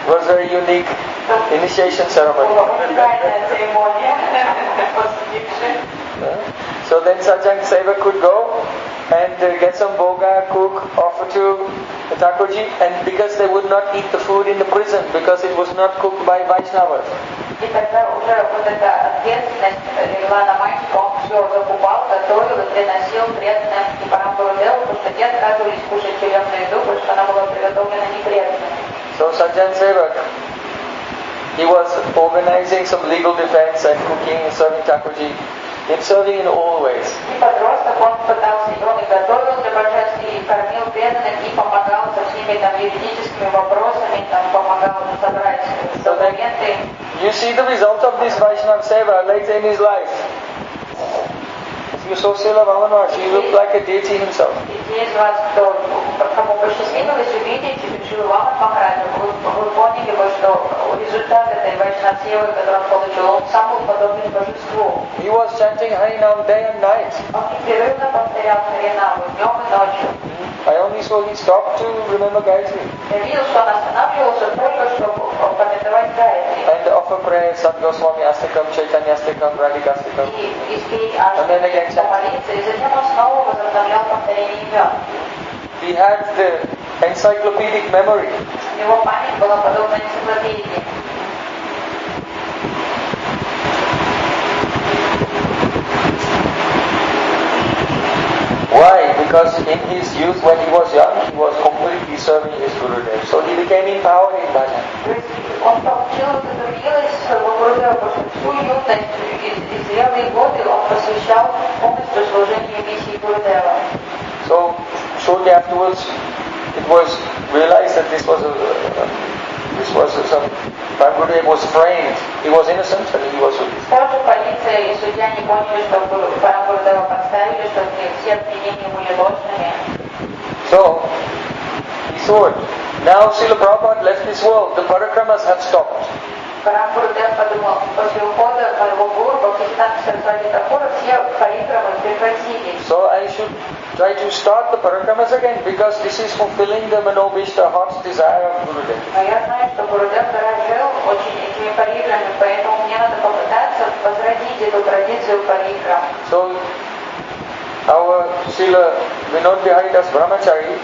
It was a very unique initiation ceremony. Была уникальная церемония после дикши. So then Sajjan Seva could go and get some boga, cook, offer to the Thakurji, and because they would not eat the food in the prison because it was not cooked by Vaishnavas. И тогда уже вот эта ответственность легла на мальчика, он все закупал, готовил и приносил преданным и Парам Гурудеву, потому что те отказывались кушать тюремную еду, потому что она была приготовлена не преданными. So Sajjan Seva, he was organizing some legal defense and cooking and serving Thakurji. He's serving in all ways. И подросток, он пытался, он и готовил для божеств, и кормил преданных, и помогал со всеми там юридическими вопросами, там помогал собрать документы. You see the result of this Vaishnav Seva later in his life. You saw Srila Bhaktiprajnana, he looked like a deity himself. И те из вас, кому посчастливилось увидеть Шрила Махараджа, вы поняли бы, что результат этой Вайшнав Севы, который он получил, он сам был подобен божеству. He was chanting Harinam day and night. Он непрерывно повторял Харинаму днем и ночью. I only saw he stopped to remember Gayatri. Я видел, что он останавливался только, чтобы помятовать Гайатри. And offer prayers, Sat Goswami Astikam, Chaitanya Astikam, Radhika Astikam. И спеть Ашти, помолиться, и затем он снова возобновлял повторение имен. He had the encyclopedic memory. Его память была подобна энциклопедии. Why? Because in his youth, when he was young, he was completely serving his Gurudev. So he became empowered in bhajan. То есть он получил эту милость своего Гурудева, потому что всю юность и зрелые годы он посвящал полностью служению миссии Гурудева. So shortly afterwards, it was realized that this was some Prem Gurudev was framed. He was innocent and he was released. Позже полиция и судья не поняли, что Прем Гурудева подставили, что все обвинения были ложными. So he saw it. Now Srila Prabhupada left this world. The parikramas have stopped. Прем Гурудев подумал, после ухода моего гуру Бхактисиддханта Сарасвати Такура все парикрамы прекратились. So I should try to start the parikramas again because this is fulfilling the Manobhishta heart's desire of Gurudev. Но я знаю, что Гурудев дорожил очень этими парикрамами, поэтому мне надо попытаться возродить эту традицию парикрам. So our Srila Vinod Bihari Das Brahmachari,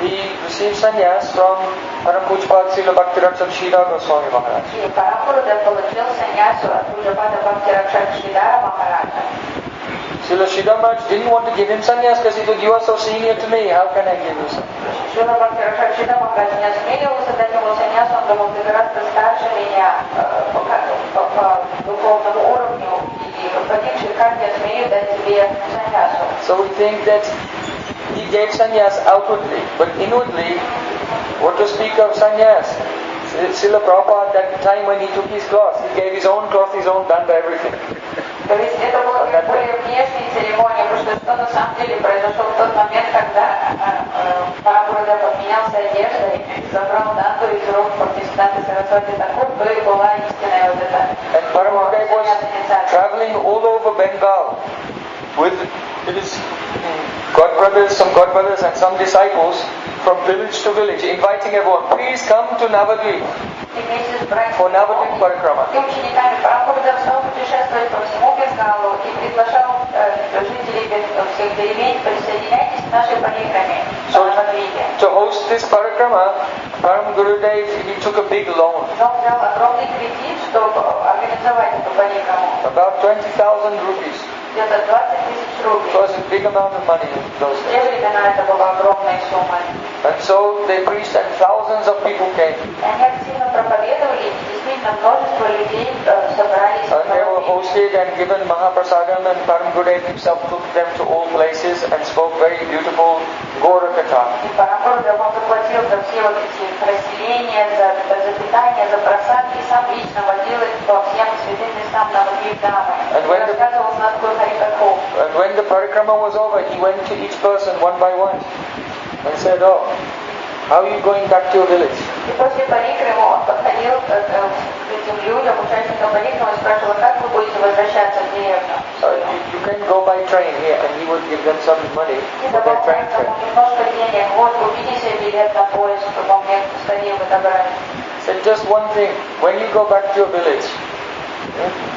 he received sannyas from Param Pujpad Srila Bhaktiprajnana Keshava Goswami Maharaja. И Прем Гурудев получил саньясу от Пуджапада Бхактиракшара Махараджа. Srila Sridhar Maharaj didn't want to give him sannyas because he thought, you are so senior to me, how can I give you sannyas? Шрила Бхактиракшара Махарадж не осмеливался дать ему саньясу, он думал, ты гораздо старше меня по духовному уровню, и подивший, как я смею дать тебе саньясу. So we think that he gave sannyas outwardly, but inwardly, what to speak of sannyas? Srila Prabhupada, that time when he took his cloth, he gave his own cloth, his own danda, everything. То есть это было более внешней церемонией, потому что на самом деле произошел в тот момент, когда Прем Гурудев обменялся одеждой, забрал данду из рук Бхактисиддханты Сарасвати Такур, то и была истинная вот эта. And Prem Gurudev was traveling all over Bengal with his godbrothers, some godbrothers and some disciples from village to village, inviting everyone, please come to Navadvip for Navadvip Parikrama. И учениками Прем Гурудев стал путешествовать по всему Бенгалу и приглашал жителей всех деревень, присоединяйтесь к нашей парикраме в Навадвипе. To host this parikrama, Prem Gurudev, he took a big loan. Он взял огромный кредит, чтобы организовать эту парикраму. About 20,000 rupees. Где-то 20 000 рублей. It was a big amount of money in those В те days. времена это была огромная сумма. And so they preached and thousands of people came. И они активно проповедовали, и действительно множество людей собрались. And they were hosted and given Mahaprasadam, and Prem Gurudev himself took them to all places and spoke very beautiful Gora Katha. И Прем Гурудев он заплатил за все вот эти расселения, за питание, за просадки, и сам лично водил их по всем святым местам Навадвипы. И рассказывал знатку Харикатху. And when the parikrama was over, he went to each person one by one and said, oh, how are you going back to your village? И после парикрамы он подходил к этим людям, участникам парикрамы, и спрашивал, как вы будете возвращаться в деревню. You can go by train here, and he would give them some money И for their давал train fare. каждому немножко денег. Вот, купите себе билет на поезд, чтобы он мне скорее подобрать. So just one thing, when you go back to your village,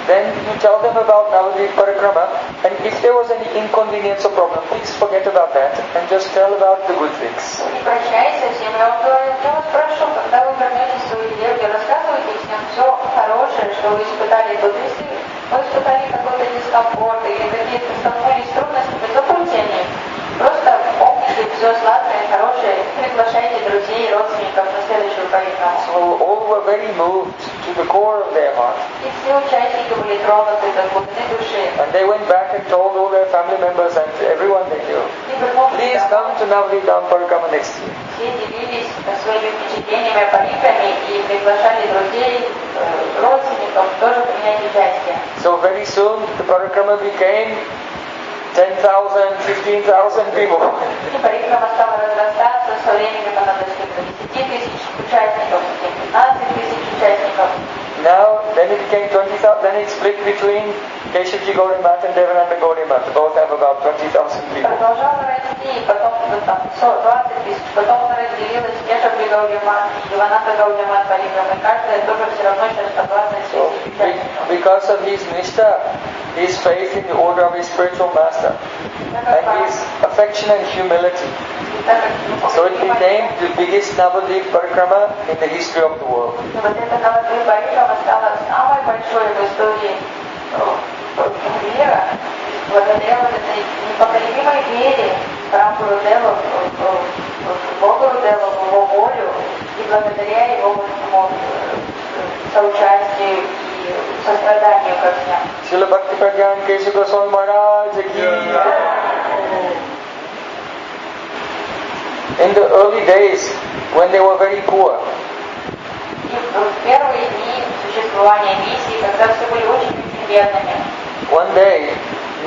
then you tell them about Navadvip Parikrama, and if there was any inconvenience or problem, please forget about that and just tell about the good things. Не прощайся с ними, он говорит, я вас прошу, когда вы вернетесь в свою деревню, рассказывайте всем все хорошее, что вы испытали тут. Если вы испытали какой-то дискомфорт или какие-то столкнулись с трудностями, забудьте о них. Просто помните все сладкое, хорошее, приглашайте друзей и родственников на следующую парикраму. So all were very moved to the core of their heart. И все участники были тронуты до глубины души. And they went back and told all their family members and everyone they knew, И вернулись please come to Navadvip Parikrama next year. Все делились своими впечатлениями о парикраме и приглашали друзей, родственников тоже принять участие. So very soon the parikrama became 10,000, 15,000 people. И парикрама стала разрастаться, со временем она достигла 10 000 участников, 15 000 участников. Now, then it became 20,000, then it split between Keshavji Gaurimat and Devananda Gaurimat. Both have about 20,000 people. Продолжала расти, и потом там 20 000, потом она разделилась, Кешавджи Гаудимат и Девананда Гаудимат парикрама. Каждая тоже все равно сейчас по 20 000 участников. Because of his nishtha, his faith in the order of his spiritual master, and his affection and humility. So it became the biggest Navadvip Parikrama in the history of the world. Вот эта Навадвипа парикрама стала самой большой в истории мира, благодаря вот этой непоколебимой вере Прем Гурудева в Бога Гурудева, в его волю, и благодаря его соучастию и состраданию ко всем. Srila Bhaktiprajnana Keshava Goswami Maharaja ki. In the early days, when they were very poor, И в первые дни существования миссии, когда все были очень-очень бедными, one day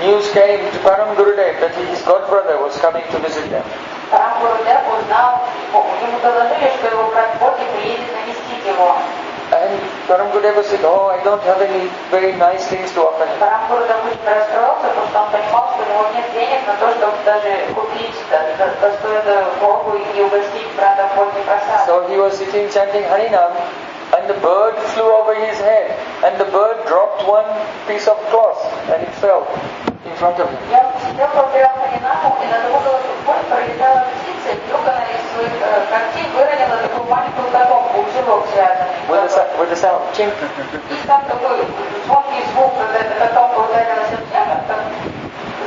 news came to Param Gurudev that his godbrother was coming to visit them. Прем Гурудев узнал, ему доложили, что его брат Боги приедет навестить его. And Param Gurudeva said, oh, I don't have any very nice things to offer him. Прем Гурудев очень расстроился, потому что он понимал, что у него нет денег на то, чтобы даже купить достойную Богу и угостить брата Боги просад. So he was sitting chanting Harinam, and the bird flew over his head, and the bird dropped one piece of cloth, and it fell in front of him. Я сидел повторял Харинаму, и над его головой пролетала птица, и вдруг она из своих когтей выронила такую маленькую котомку, узелок связанный. With the sound, chink. И там такой звонкий звук, когда эта котомка ударилась об землю, так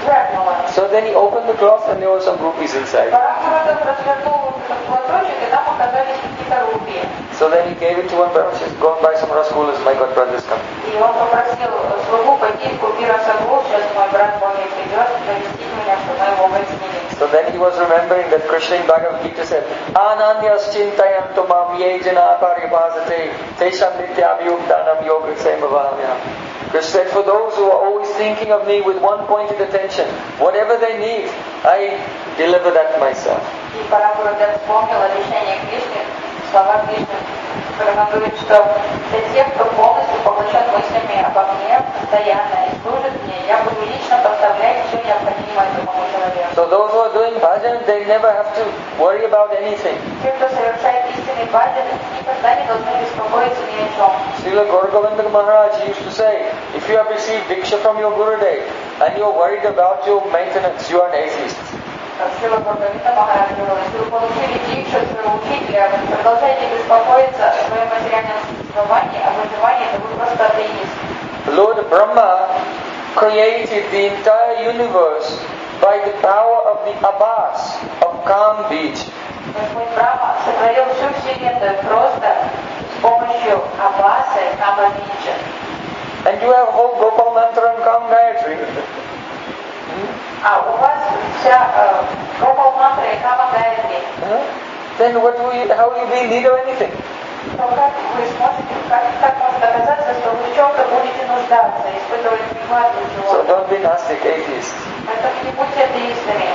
звякнула. So then he opened the cloth, and there were some rupees inside. Прем Гурудев развернул этот платочек, и там оказались какие-то рупии. So then he gave it to one brother, says, go and buy some rasgulas, my god brother's coming. И он попросил слугу пойти купи расагул, сейчас мой брат Боги придет, навестить меня, чтобы мы его угостили. So then he was remembering that Krishna in Bhagavad Gita said, Ananyas chintayantu mam ye jana paribhasate tesham nityabhyuktanam yoga semavamya. Krishna said, for those who are always thinking of me with one pointed attention, whatever they need, I deliver that myself. И Прем Гурудев вспомнил обещание Кришны, слова Кришны, в котором он говорит, что для тех, кто полностью поглощен мыслями обо мне постоянно и служит мне, я буду лично поставлять все необходимое этому человеку. So those who are doing bhajan, they never have to worry about anything. Те, кто совершает истинный баджан, никогда не должны беспокоиться ни о чем. Srila Gauragovinda Maharaj used to say, if you have received diksha from your Gurudev and you're worried about your maintenance, you are an atheist. Srila Bhaktiprajnana Maharaja говорил, если вы получили дикшу своего учителя, вы продолжаете беспокоиться о своем материальном существовании, о выживании, то вы просто атеист. Lord Brahma created the entire universe by the power of the Abbas of Kam Beach. Господь Брахма сотворил всю Вселенную просто с помощью Аббаса и Кама-Биджа. And you have whole Gopal Mantra and Kam Gayatri. А у вас вся Гопал-мантра и Кама-Гайатри. Then how will you be leader or anything? То как вы сможете, как может оказаться, что вы в чем-то будете нуждаться, испытывать нехватку So чего-то? don't be Gnostic, atheist. Поэтому не будьте атеистами.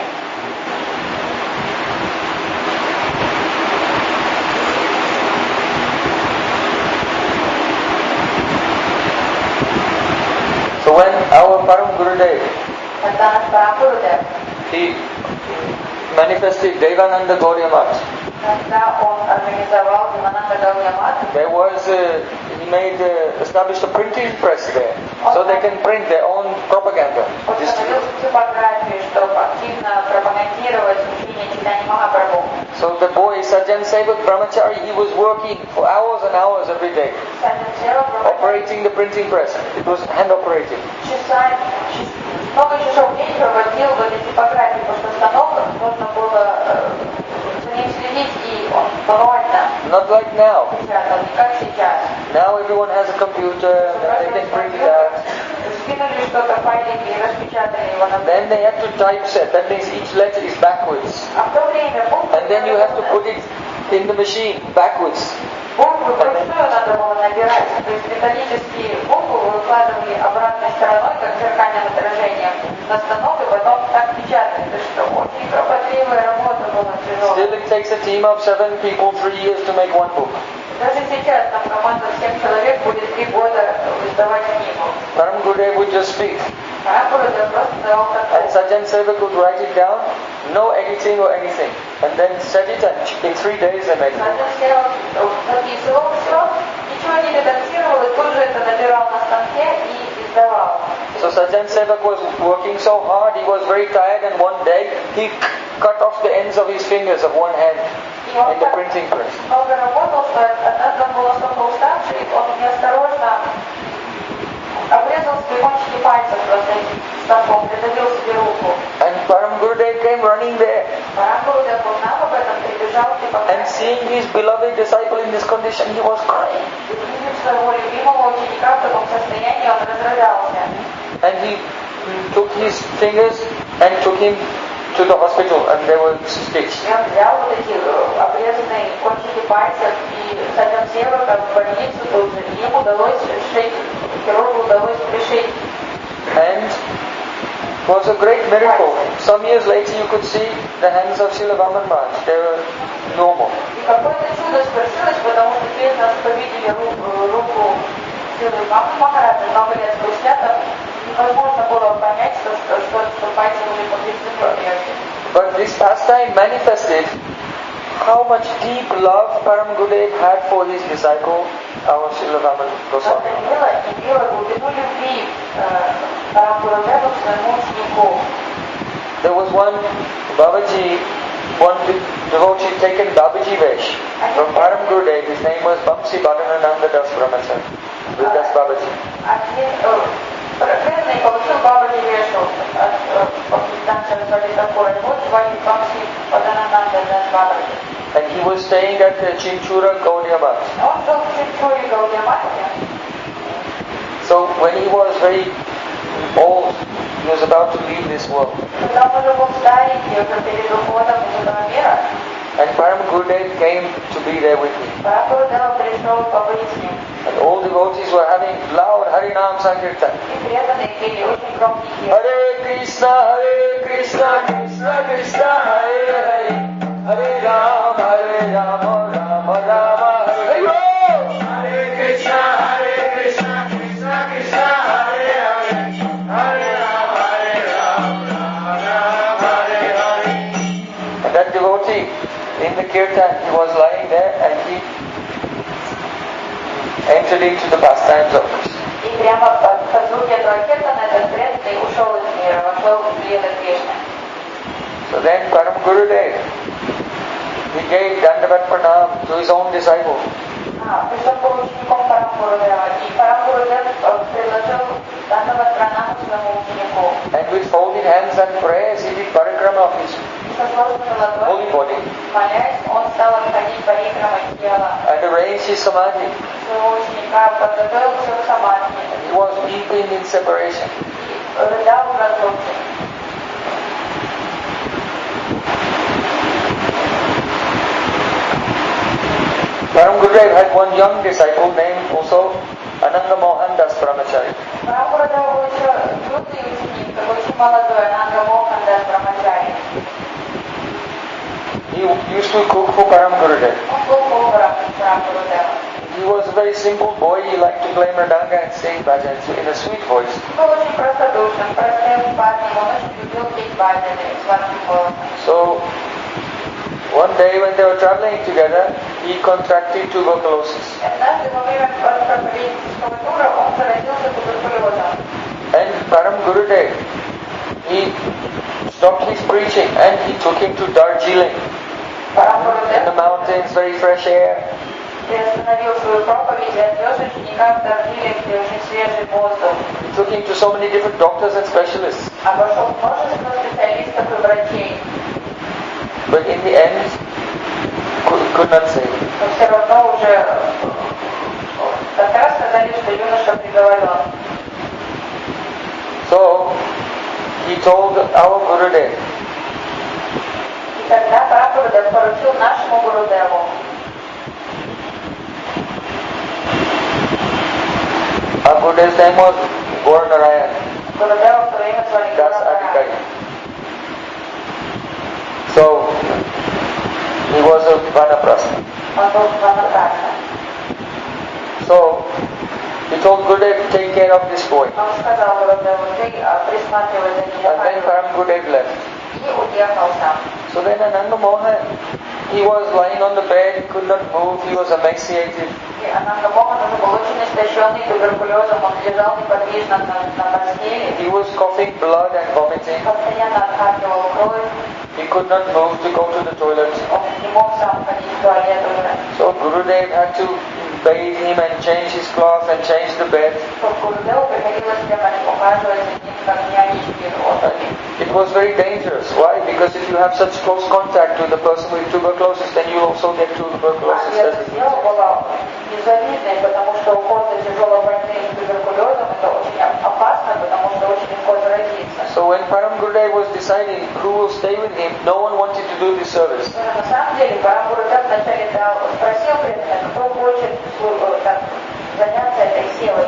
So when our Param Gurudev, Когда наш Прем Гурудев, he manifested Devananda Gauriya Math, когда он организовал Дивананда Гаурия Мат, there was established a printing press there, so they can print their own propaganda. он установил типографию, чтобы активно пропагандировать учение Чайтаньи Махапрабху. So the boy Sajjan Sevak Brahmachari, he was working for hours and hours every day, Саджан Севак operating the printing press. It was hand operated. часами, много часов в день проводил в этой типографии, потому что станок можно было за ним следить, и он буквально Not like now. печатал, не как сейчас. Now everyone has a computer and then they can print it out. Скинули что-то файлики и распечатали его на Then they have to typeset. That means each letter is backwards. А в то время And then you have to put it in the machine backwards. буквы вручную надо было набирать, то есть металлические буквы выкладывали обратной стороной, как зеркальным отражением, на станок, и потом так печатали. То есть что очень кропотливая работа была тяжелая. Still it takes a team of 7 people 3 years to make one book. Даже сейчас там команда 7 человек будет 3 года издавать книгу. Param Gurudev would just speak. А просто давал And Sajjan Sevak would write it down, no editing or anything. And then set it and in 3 days they made it. Саджан Севак записывал все, ничего не редактировал, и тут же это набирал на станке и издавал. So Sajjan Sevak was working so hard, he was very tired, and one day he cut off the ends of his fingers of one hand in the printing press. Много работал, что однажды он был настолько уставший, он неосторожно обрезал себе кончики пальцев просто этим станком, придавил себе руку. And Param Gurudev came running there. And seeing his beloved disciple in this condition, he was crying. And he took his fingers and took him to the hospital, and they were stitched. And it was a great miracle. Some years later you could see the hands of Srila Bhaktiprajnana. They were normal. But this pastime manifested how much deep love Param Gurudev had for his disciple, our Srila Bhaktiprajnana Goswami. There was one Babaji, one devotee taken Babaji Vesh from Param Gurudev. His name was Bamsi Bhadanananda Das Brahmachari, with Das Babaji. And he was staying at the Chinchura Gaudiya Math. So when he was very old, he was about to leave this world. And Param Gurudev came to be there with him. And all devotees were having loud Harinam Sankirtan. Hare Krishna, Krishna Krishna, Hare Hare, Hare Rama, Rama Rama, Hare Hare. Hare Krishna, Krishna Krishna, Hare Hare, Hare Rama, Rama Hare Hare. And that devotee, in the kirtan, he was lying there and he entered into the pastimes of Krishna. So then Param Gurudev, he gave Dandavat Pranam to his own disciple. And with folded hands and prayers, he did parikrama of his holy body. And arranged his samadhi. He was weeping in separation. Param Gurudev had one young disciple named also Ananga Mohan Das Brahmachari. He used to cook for Param Gurudev. He was a very simple boy. He liked to play mridanga and sing bhajans in a sweet voice. So one day when they were traveling together, he contracted tuberculosis. And Param Gurudev, he stopped his preaching and he took him to Darjeeling. In the mountains, very fresh air. He took him to so many different doctors and specialists. But in the end, could not save him. So, he told our Gurudev, our Gurudev's name was Gaur-Narayan Das Adhikari. So, he was a Vanaprastha. So, he told Gurudev to take care of this boy. And then Param Gurudev left. So then Ananga Mohan, he was lying on the bed, he could not move, he was emaciated. He was coughing blood and vomiting. He could not move to go to the toilet. So Gurudev had to bathe him and change his cloth and change the bed. It was very dangerous. Why? Because if you have such close contact with the person with tuberculosis, then you also get tuberculosis. So when Param Gurudev was deciding who will stay with him, no one wanted to do this service. Заняться этой силой.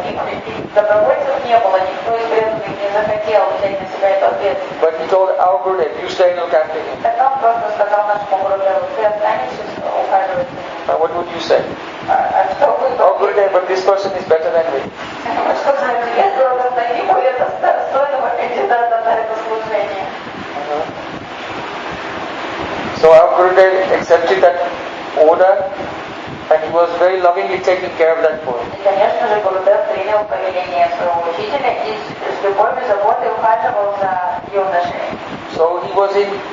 Добровольцев не было, никто из преданных не захотел взять на себя эту ответственность. But he told our Gurudev, you stay and look after him. Тогда он просто сказал нашему Гурудеву, ты останешься ухаживать. What would you say? Что вы? Oh Gurudev, but this person is better than me. Что за ответ был не более достойного кандидата на это служение. So our Gurudev accepted that order. And he was very lovingly taking care of that boy. И, конечно же, Гурудев принял повеление своего учителя и с любовью и заботой ухаживал за юношей. So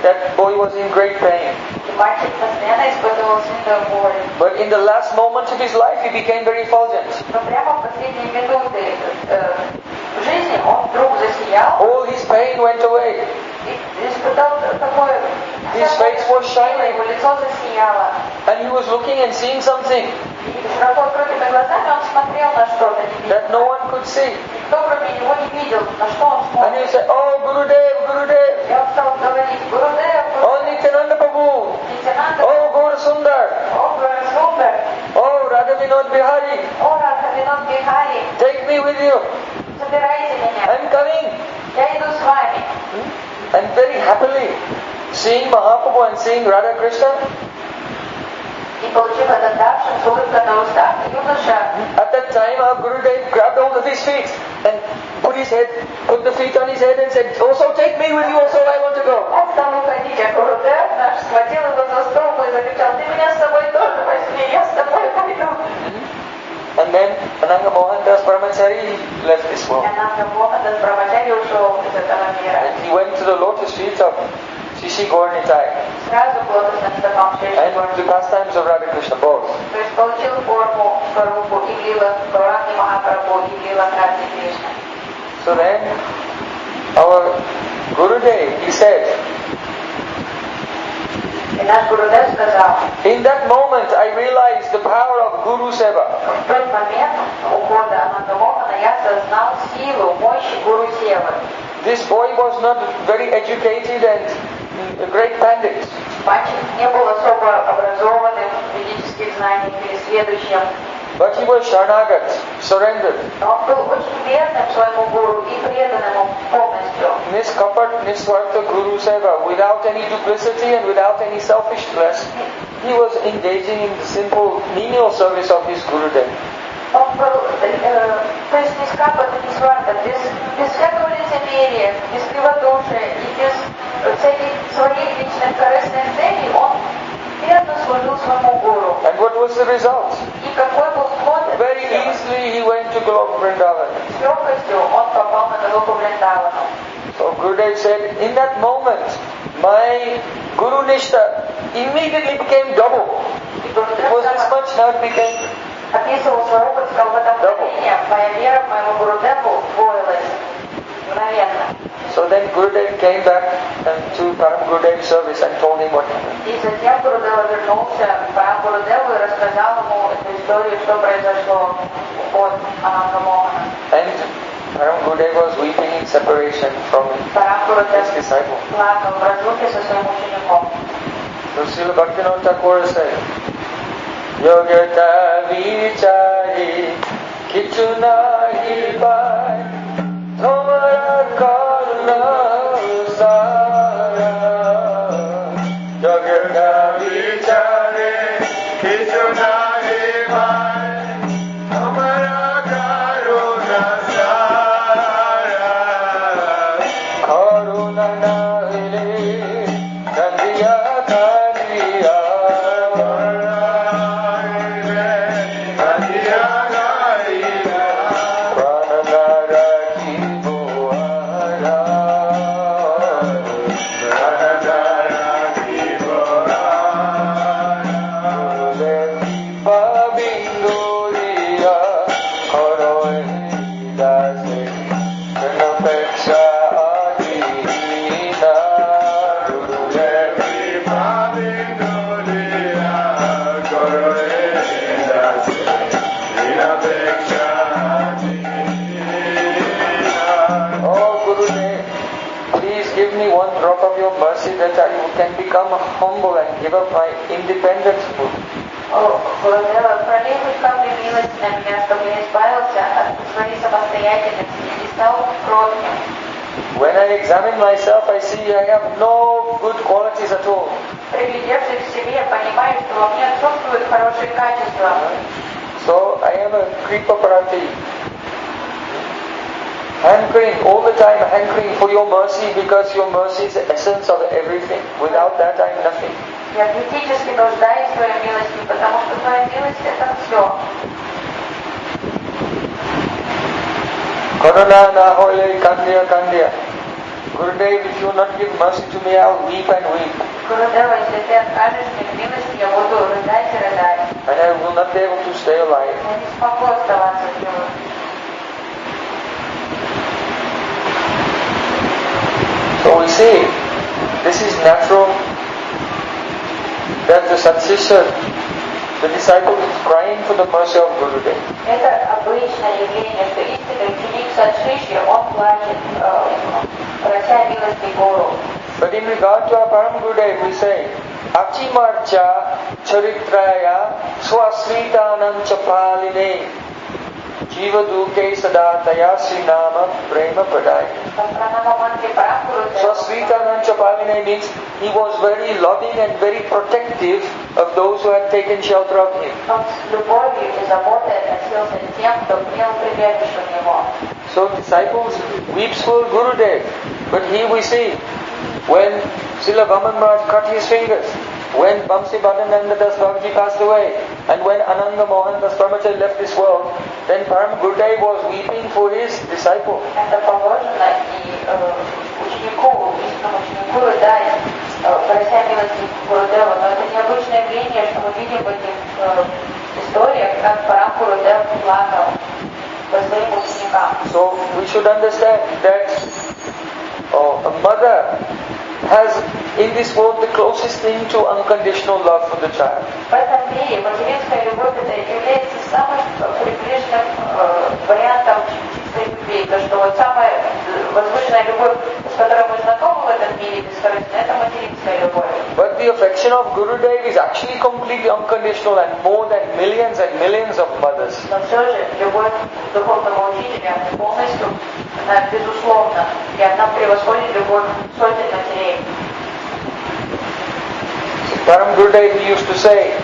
that boy was in great pain. И мальчик постоянно испытывал сильную боль. But in the last moment of his life, he became very effulgent. Но прямо в последние минуты жизни он вдруг засиял. All his pain went away. И испытал такое... His face was shining. Его лицо засияло. And he was looking and seeing something Широко открытыми глазами он смотрел на что-то that no one could see. Никто кроме него не видел, на что он And he смотрит. said, oh Gurudev, Gurudev, И он стал говорить, Гурудев, oh Nityananda Prabhu, Нитянанда, oh Gaura Sundar, о Гурасундар, oh Radha Vinod Bihari, о Радхавинод Бихари, take me with you. собирайте меня, I'm coming. я иду с вами. And very happily, seeing Mahaprabhu and seeing Radha Krishna, И получив этот дар, с улыбкой на устах, юноша, at that time our Gurudev grabbed hold of his feet and put the feet on his head and said, also take me with you, also I want to go. он стал уходить, а Гурудев наш схватил его за стол и закричал, ты меня с собой тоже возьми, я с тобой пойду. And then Ananga Mohandas Brahmachari left this world. Ананда Мохан Брахмачари ушел из этого мира. And he went to the lotus feet of Shishi Gaurnitai Сразу к лотосным стопам Шри and the pastimes of Radha Krishna both. То есть получил форму, сварупу и в лилах Гауранги Махапрабху, и в лилах Радхи Кришны. So then our Gurudev, he said, И наш Гурудев сказал, in that moment I realized the power of Guru Seva. в тот момент ухода Ананда Мохана я осознал силу, мощь Гуру Севы. This boy was not very educated and a great pandit. Мальчик не был особо образованным в ведических знаниях или сведущим, But he was Sharnagat, surrendered. но он был очень верным своему гуру и преданным ему полностью. Niskapat Niswartha Guru Seva, without any duplicity and without any selfishness, he was engaging in the simple menial service of his Gurudev. Он был, то есть не скапот, не сварта, без всякого лицемерия, без криводушия и без всяких своих личных корыстных целей, он верно служил своему гуру. And what was the result? И какой был плод? Very easily he went to Golok Vrindavan. С легкостью он попал на Галоку Вриндавану. So Gurudev said, in that moment, my Guru Nishta immediately became double. It was this much, now it became Описывал свой опыт, сказал, в этом мгновении моя вера в моему Гурудеву удвоилась мгновенно. So then Gurudev came back to Param Gurudev's service and told him what happened. И затем Гурудев вернулся к Парам Гурудеву и рассказал ему эту историю, что произошло от Ананда Мохана. And Param Gurudev was weeping in separation from his disciple. Плакал в разлуке со своим учеником. So Srila Bhaktiprajnana said, Yogata vichari kichu nahi pai tomara karuna sara. Yogata vichari kichu nahi pai tomara karuna sara. Karuna nahile kandiya kandiya. Pranana Oh Gurudev, please give me one drop of your mercy that I can become humble and give up my independent mood. О, Гурудева, пролей хоть капли милости на меня, чтобы я избавился от своей самостоятельности и не стал кротким. When I examine myself, I see I have no good qualities at all. Приглядевшись к себе, я понимаю, что во мне отсутствуют хорошие качества. So I am a creeper parati. Hankering, all the time hankering for your mercy, because your mercy is the essence of everything. Without that I am nothing. Я критически нуждаюсь в твоей милости, потому что твоя милость — это все. Karuna na hole kandya kandya. Gurudev, if you will not give mercy to me, I will weep and weep. Гурудева, если ты откажешь мне в милости, я буду рыдать и рыдать. And I will not be able to stay alive. Я не смогу оставаться живым. So we see, this is natural, that the Satsishya, the disciple is crying for the mercy of Gurudev. Это обычное явление, что истинный ученик Садшиши, он плачет, прося милости Гуру. But in regard to our Param Gurudev, we say, Achimarcha charitraya swasritanam chapaline jiva duke sadataya srinama prema padai. Swasritanam chapaline means he was very loving and very protective of those who had taken shelter of him. So disciples weeps for Gurudev, but here we see, when Srila Vaman Maharaj cut his fingers, when Bamsi Bhadananda Das Bhavaji passed away, and when Ananda Mohan Das Brahmachari left this world, then Param Gurudev was weeping for his disciple. Это положено и ученику, истинному ученику рыдать, прося милости Гурудева. Но это необычное явление, что мы видим в этих историях, как Парам Гурудев плакал по своим ученикам. So we should understand that a mother has in this world the closest thing to unconditional love for the child. В этом мире материнская любовь это является самым приближенным вариантом чистой любви. То, что вот самая возвышенная любовь, с которой мы знакомы в этом мире бескорыстно, это материнская любовь. But the affection of Gurudev is actually completely unconditional and more than millions and millions of mothers. Но все же любовь духовного учителя полностью, она безусловна, и она превосходит любовь сотен матерей. Param Gurudev used to say,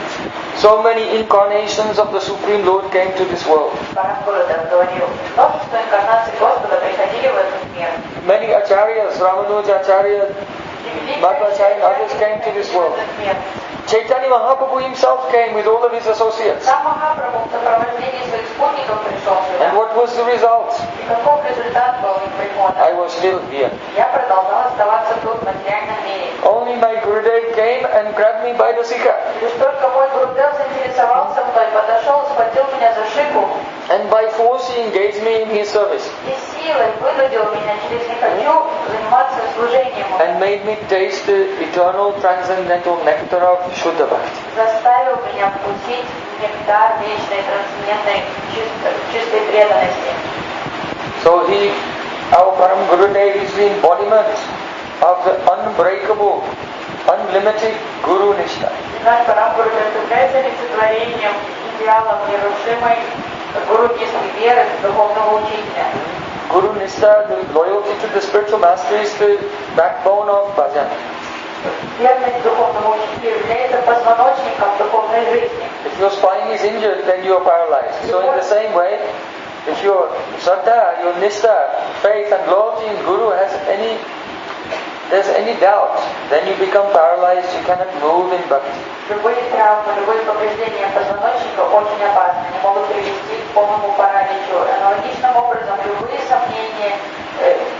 so many incarnations of the Supreme Lord came to this world. Парам Гурудев говорил, множество инкарнаций Господа приходили в этот мир. Many acharyas, Ramanuja Acharya, Madhvacharya and others came to this world. Chaitanya Mahaprabhu himself came with all of his associates. Сам Махапрабху в сопровождении своих спутников пришел сюда. And what was the result? И каков результат был их прихода? I was still here. Я продолжал оставаться тут, в материальном мире. Only my Gurudev came and grabbed me by the sikha. Лишь только мой Гурудев заинтересовался мной, подошел, схватил меня за шику And by force he engaged me in his service. и силой вынудил меня через «не хочу» заниматься служением. And made me taste the eternal transcendental nectar of Shuddha Bhakti. Заставил меня вкусить нектар вечной, трансцендентной, чистой преданности. So our Param Gurudev is the embodiment of the unbreakable, unlimited Guru Nishtha. Наш Парам Гурудев является олицетворением идеалов нерушимой гуру-нистхи веры духовного учителя. Guru Nishtha, the loyalty to the spiritual master, is the backbone of bhajan. Верность духовному учителю является позвоночником духовной жизни. If your spine is injured, then you are paralyzed. So in the same way, if your Shraddha, your Nishtha, faith and loyalty in Guru there's any doubt, then you become paralyzed, you cannot move in bhakti. Любые травмы, любые повреждения позвоночника очень опасны, они могут привести к полному параличу. Аналогичным образом, любые сомнения,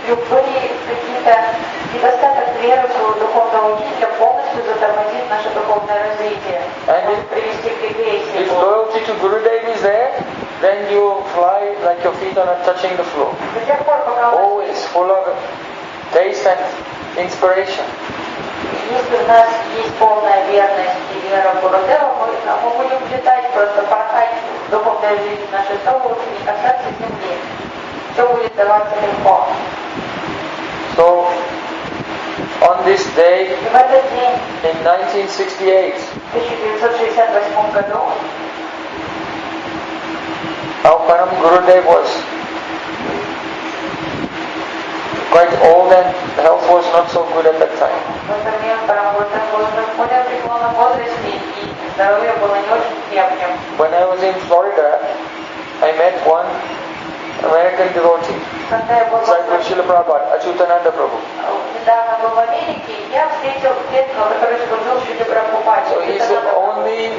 любые какие-то недостаток веры в своего духовного учителя полностью затормозит наше духовное развитие, может привести к регрессии. If loyalty to Gurudev is there, then you fly like your feet are not touching the floor. До тех пор, пока Always full of taste and inspiration. если у нас есть полная верность и вера в Гурудева, мы будем летать, просто порхать духовная жизнь нашей соul лучше не касаться земли. Все будет даваться легко. So, on this day, И в этот день, in 1968, в 1968 году, our Param Gurudev was quite old and health was not so good at that time. в этот момент Парам Гурудев был уже в более преклонном возрасте, и здоровье было не очень крепким. When I was in Florida, I met one American devotee, Когда я был disciple Srila Prabhupada, Achyutananda Prabhu. недавно был в Америке, я встретил преданного, который служил Шриле Прабхупаде. So he's the only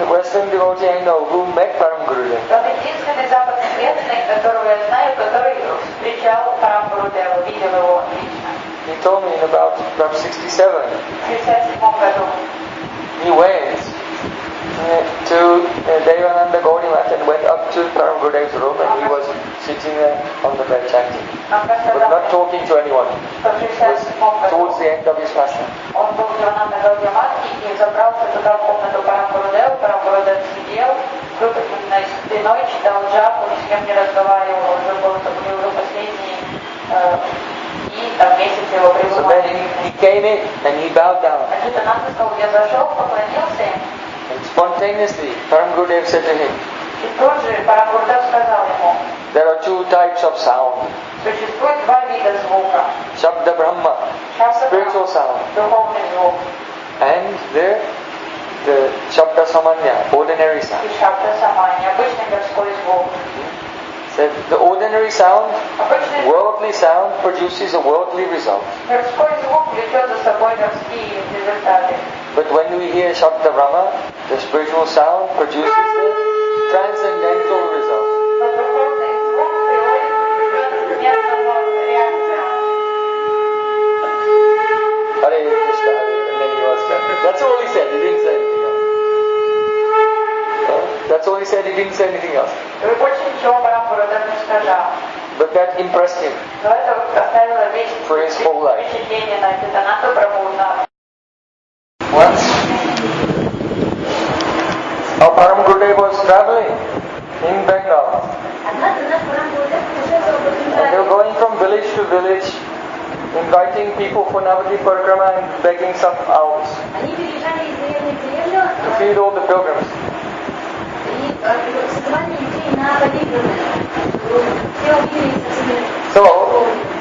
Western devotee I know who met Param Gurudev. Он единственный западный преданный, которого я знаю, который встречал Парам Гурудева, видел его лично. He told me in about 67, В 1967 году he went to Devananda Gaudimat and went up to Param Gurudev's room and he was sitting there on the bed chanting, but not talking to anyone. It was towards the end of his fast. он был в Девананда Гаудиаматке и забрался туда в комнату Парам Гурудева. Парам Гурудев сидел, выпрямленной спиной, читал джапу, ни с кем не разговаривал, уже был уже последний и там месяц его So пребывания. then he came in and he bowed down. Ачитананда сказал, я зашел, поклонился им, And spontaneously, Param Gurudev said to him, и тут же Парам Гурудев сказал ему, there are two types of sound. существует два вида звука. Shabda Brahma, spiritual sound, Духовный звук, and the Shabda Samanya, ordinary sound. и шабда сама, необычный мирской звук. Said the ordinary sound, Обычный worldly sound, produces a worldly result. мирской звук влечет за собой мирские результаты. But when we hear Shabda Brahma, the spiritual sound produces the transcendental result. Но духовный звук приводит к трансцендентному реакциям. Hare Krishna, and then he was done. That's all he said, he didn't say anything else. That's all he said, he didn't say anything else. И больше ничего Парам Гурудев не сказал. But that impressed him. Но это оставило For his whole life. впечатление на Ачитананду Прабху. Once, our Param Gurudev was traveling in Bengal. Однажды наш Парам Гурудев путешествовал по And they were Бенгалии. going from village to village, inviting people for Navati Parikrama and begging some alms Они переезжали из деревни в деревню to feed all the pilgrims. и созывали людей на подвиганы. Все убили со всеми. So,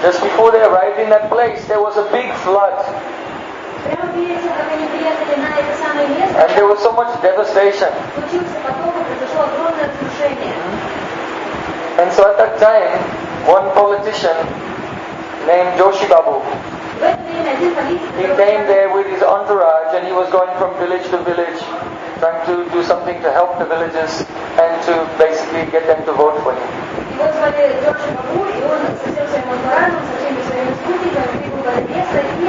just before they arrived in that place, there was a big flood. Прямо перед тем, как они приехали на это самое место, And there was so much devastation. случился потоп, и произошло огромное разрушение. And so at that time, one politician named Joshi Babu, В это время один политик, he came there with his entourage and he was going from village to village, trying to do something to help the villagers and to basically get them to vote for him. его звали Джорджи Бабу, и он со всем своим антуражем, со всеми своими спутниками прибыл в это место и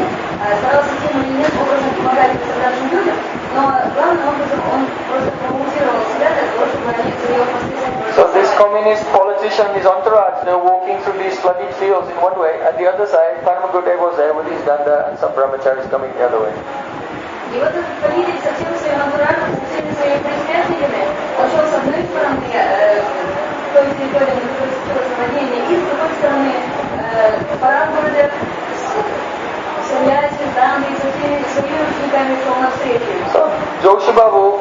старался тем или иным образом помогать пострадавшим людям, но главным образом он просто промоутировал себя для того, чтобы они за его последствия. So this communist politician and his entourage, they were walking through these flooded fields in one way, and the other side, Param Gurudev was there with his danda and some brahmacharis coming the other way. И вот этот политик со всем своим антуражем, со всеми своими преследователями, он шел с одной стороны той территории, на которой случилось нападение, и с другой стороны Парам Гурудев с Ильясом, Дандой, со всеми своими учениками шел навстречу. So Joshi Babu,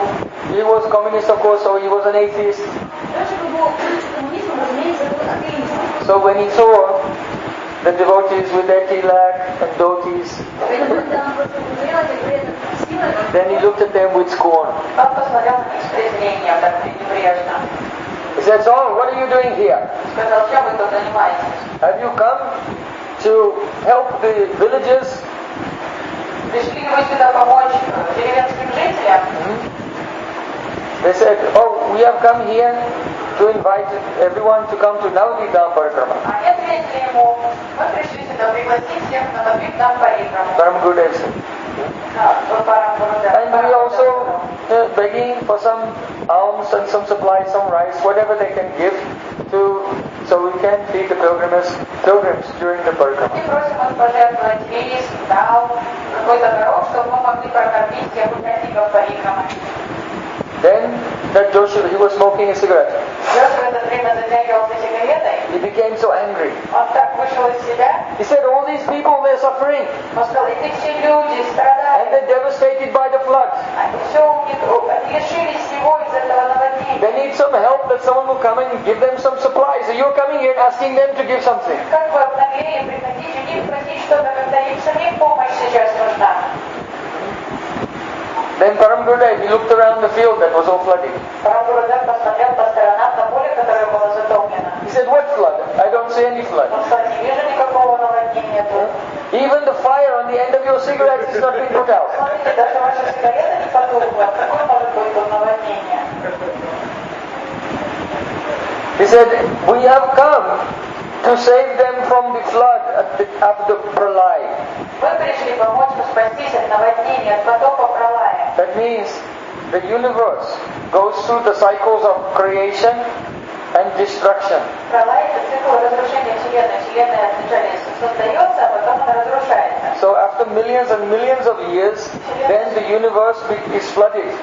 he was communist of course, so he was an atheist. Джорджи Бабу, коммунизм, разумеется, был атеист. So when he saw the devotees with their tilak and dhotis, Поэтому, когда он просто узрел этих преданных силах, then he looked at them with scorn. Он посмотрел на них с презрением, так пренебрежно. He said, "So, what are you doing here? Сказал, чем вы тут занимаетесь? Have you come to help the villagers?" Пришли ли вы сюда помочь деревенским жителям? They said, "Oh, we have come here to invite everyone to come to Navadvip Dham Parikrama." Они ответили ему, мы пришли сюда пригласить всех на Навадвип Dham Парикраму. Param Gurudev said. And we also begging for some alms and some supplies, some rice, whatever they can give to, so we can feed the pilgrims during the И Parikrama. просим вас пожертвовать рис, дал, какой-то горох, чтобы мы могли прокормить всех участников Парикрамы. Then that Joshua, he was smoking a cigarette. Джошуа в это время затягивался сигаретой. He became so angry. Он так вышел из себя. He said, all these people, they're suffering. Он сказал, эти все люди страдают. And they're devastated by the flood. Они все у них, они лишились всего из этого наводнения. They need some help, that someone will come and give them some supplies. So you're coming here and asking them to give something. Как бы обнаглее приходить у них просить что-то, когда им самим помощь сейчас нужна. Then Param Gurudev, he looked around the field that was all flooded. Парам Гурудев посмотрел по сторонам на поле, которое было затоплено. He said, what flood? I don't see any flood. Он сказал, не вижу никакого наводнения тут. Even the fire on the end of your cigarette is not being put out. Смотрите, даже ваша сигарета не потухла. Какое может быть тут наводнение? He said, we have come to save them from the flood of the pralay. Вы пришли помочь им спастись от наводнения, от потопа пролая. That means the universe goes through the cycles of creation and destruction. Пролай — это цикл разрушения Вселенной. Вселенная вначале создается, а потом она разрушается. So after millions and millions of years, then the universe is flooded.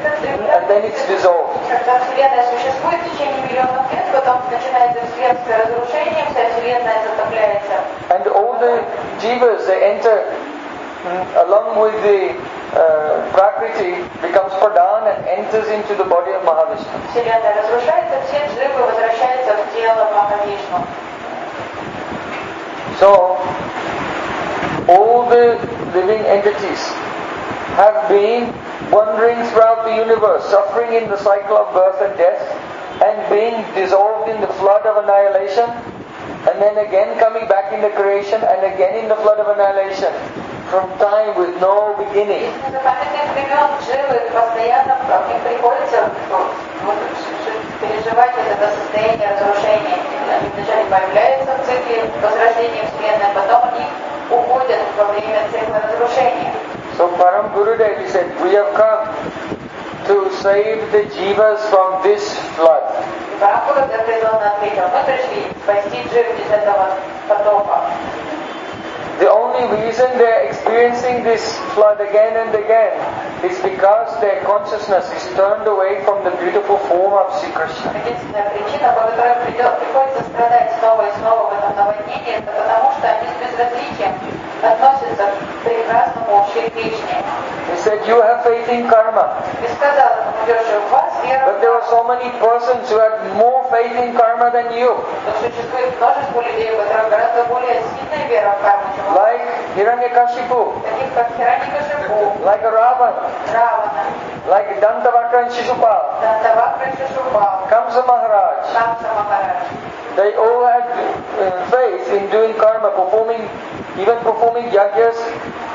And then it's dissolved. Когда Вселенная существует в течение миллионов лет, потом начинается вселенское разрушение, вся Вселенная затопляется. And all the jivas, they enter along with the Prakriti, becomes pradhan and enters into the body of Mahavishnu. Вселенная разрушается, все дживы возвращаются в тело Махавишну. So, all the living entities have been wandering throughout the universe, suffering in the cycle of birth and death, and being dissolved in the flood of annihilation, and then again coming back in the creation, and again in the flood of annihilation, from time with no beginning. С незапамятных времен дживы постоянно к ним приходится переживать это состояние разрушения. Они вначале появляются в цикле возрождения Вселенной, а потом они уходят во время цикла разрушения. So Param Gurudev, he said, we have come to save the jivas from this flood. И Парам Гурудев ответил, мы пришли спасти джив из этого потопа. The only reason they're experiencing this flood again and again is because their consciousness is turned away from the beautiful form of Sri Krishna. Единственная причина, по которой приходится страдать снова и снова в этом наводнении, это потому, что они с безразличием относятся к прекрасному Шри Кришне. He said, you have faith in karma. И сказал ему, Джошуа, у вас вера But there are so many persons who have more faith in karma than you. Но существует множество людей, у которых гораздо более сильная вера в карму, чем у вас. Like Hiranyakashipu, Таких как Хираникашипу, like Ravana, Равана, like Dantavakra and Shishupal, Дантавакра и Шишупал, Kamsa Maharaj. Камса Махарадж. They all had faith in doing karma, even performing yagyas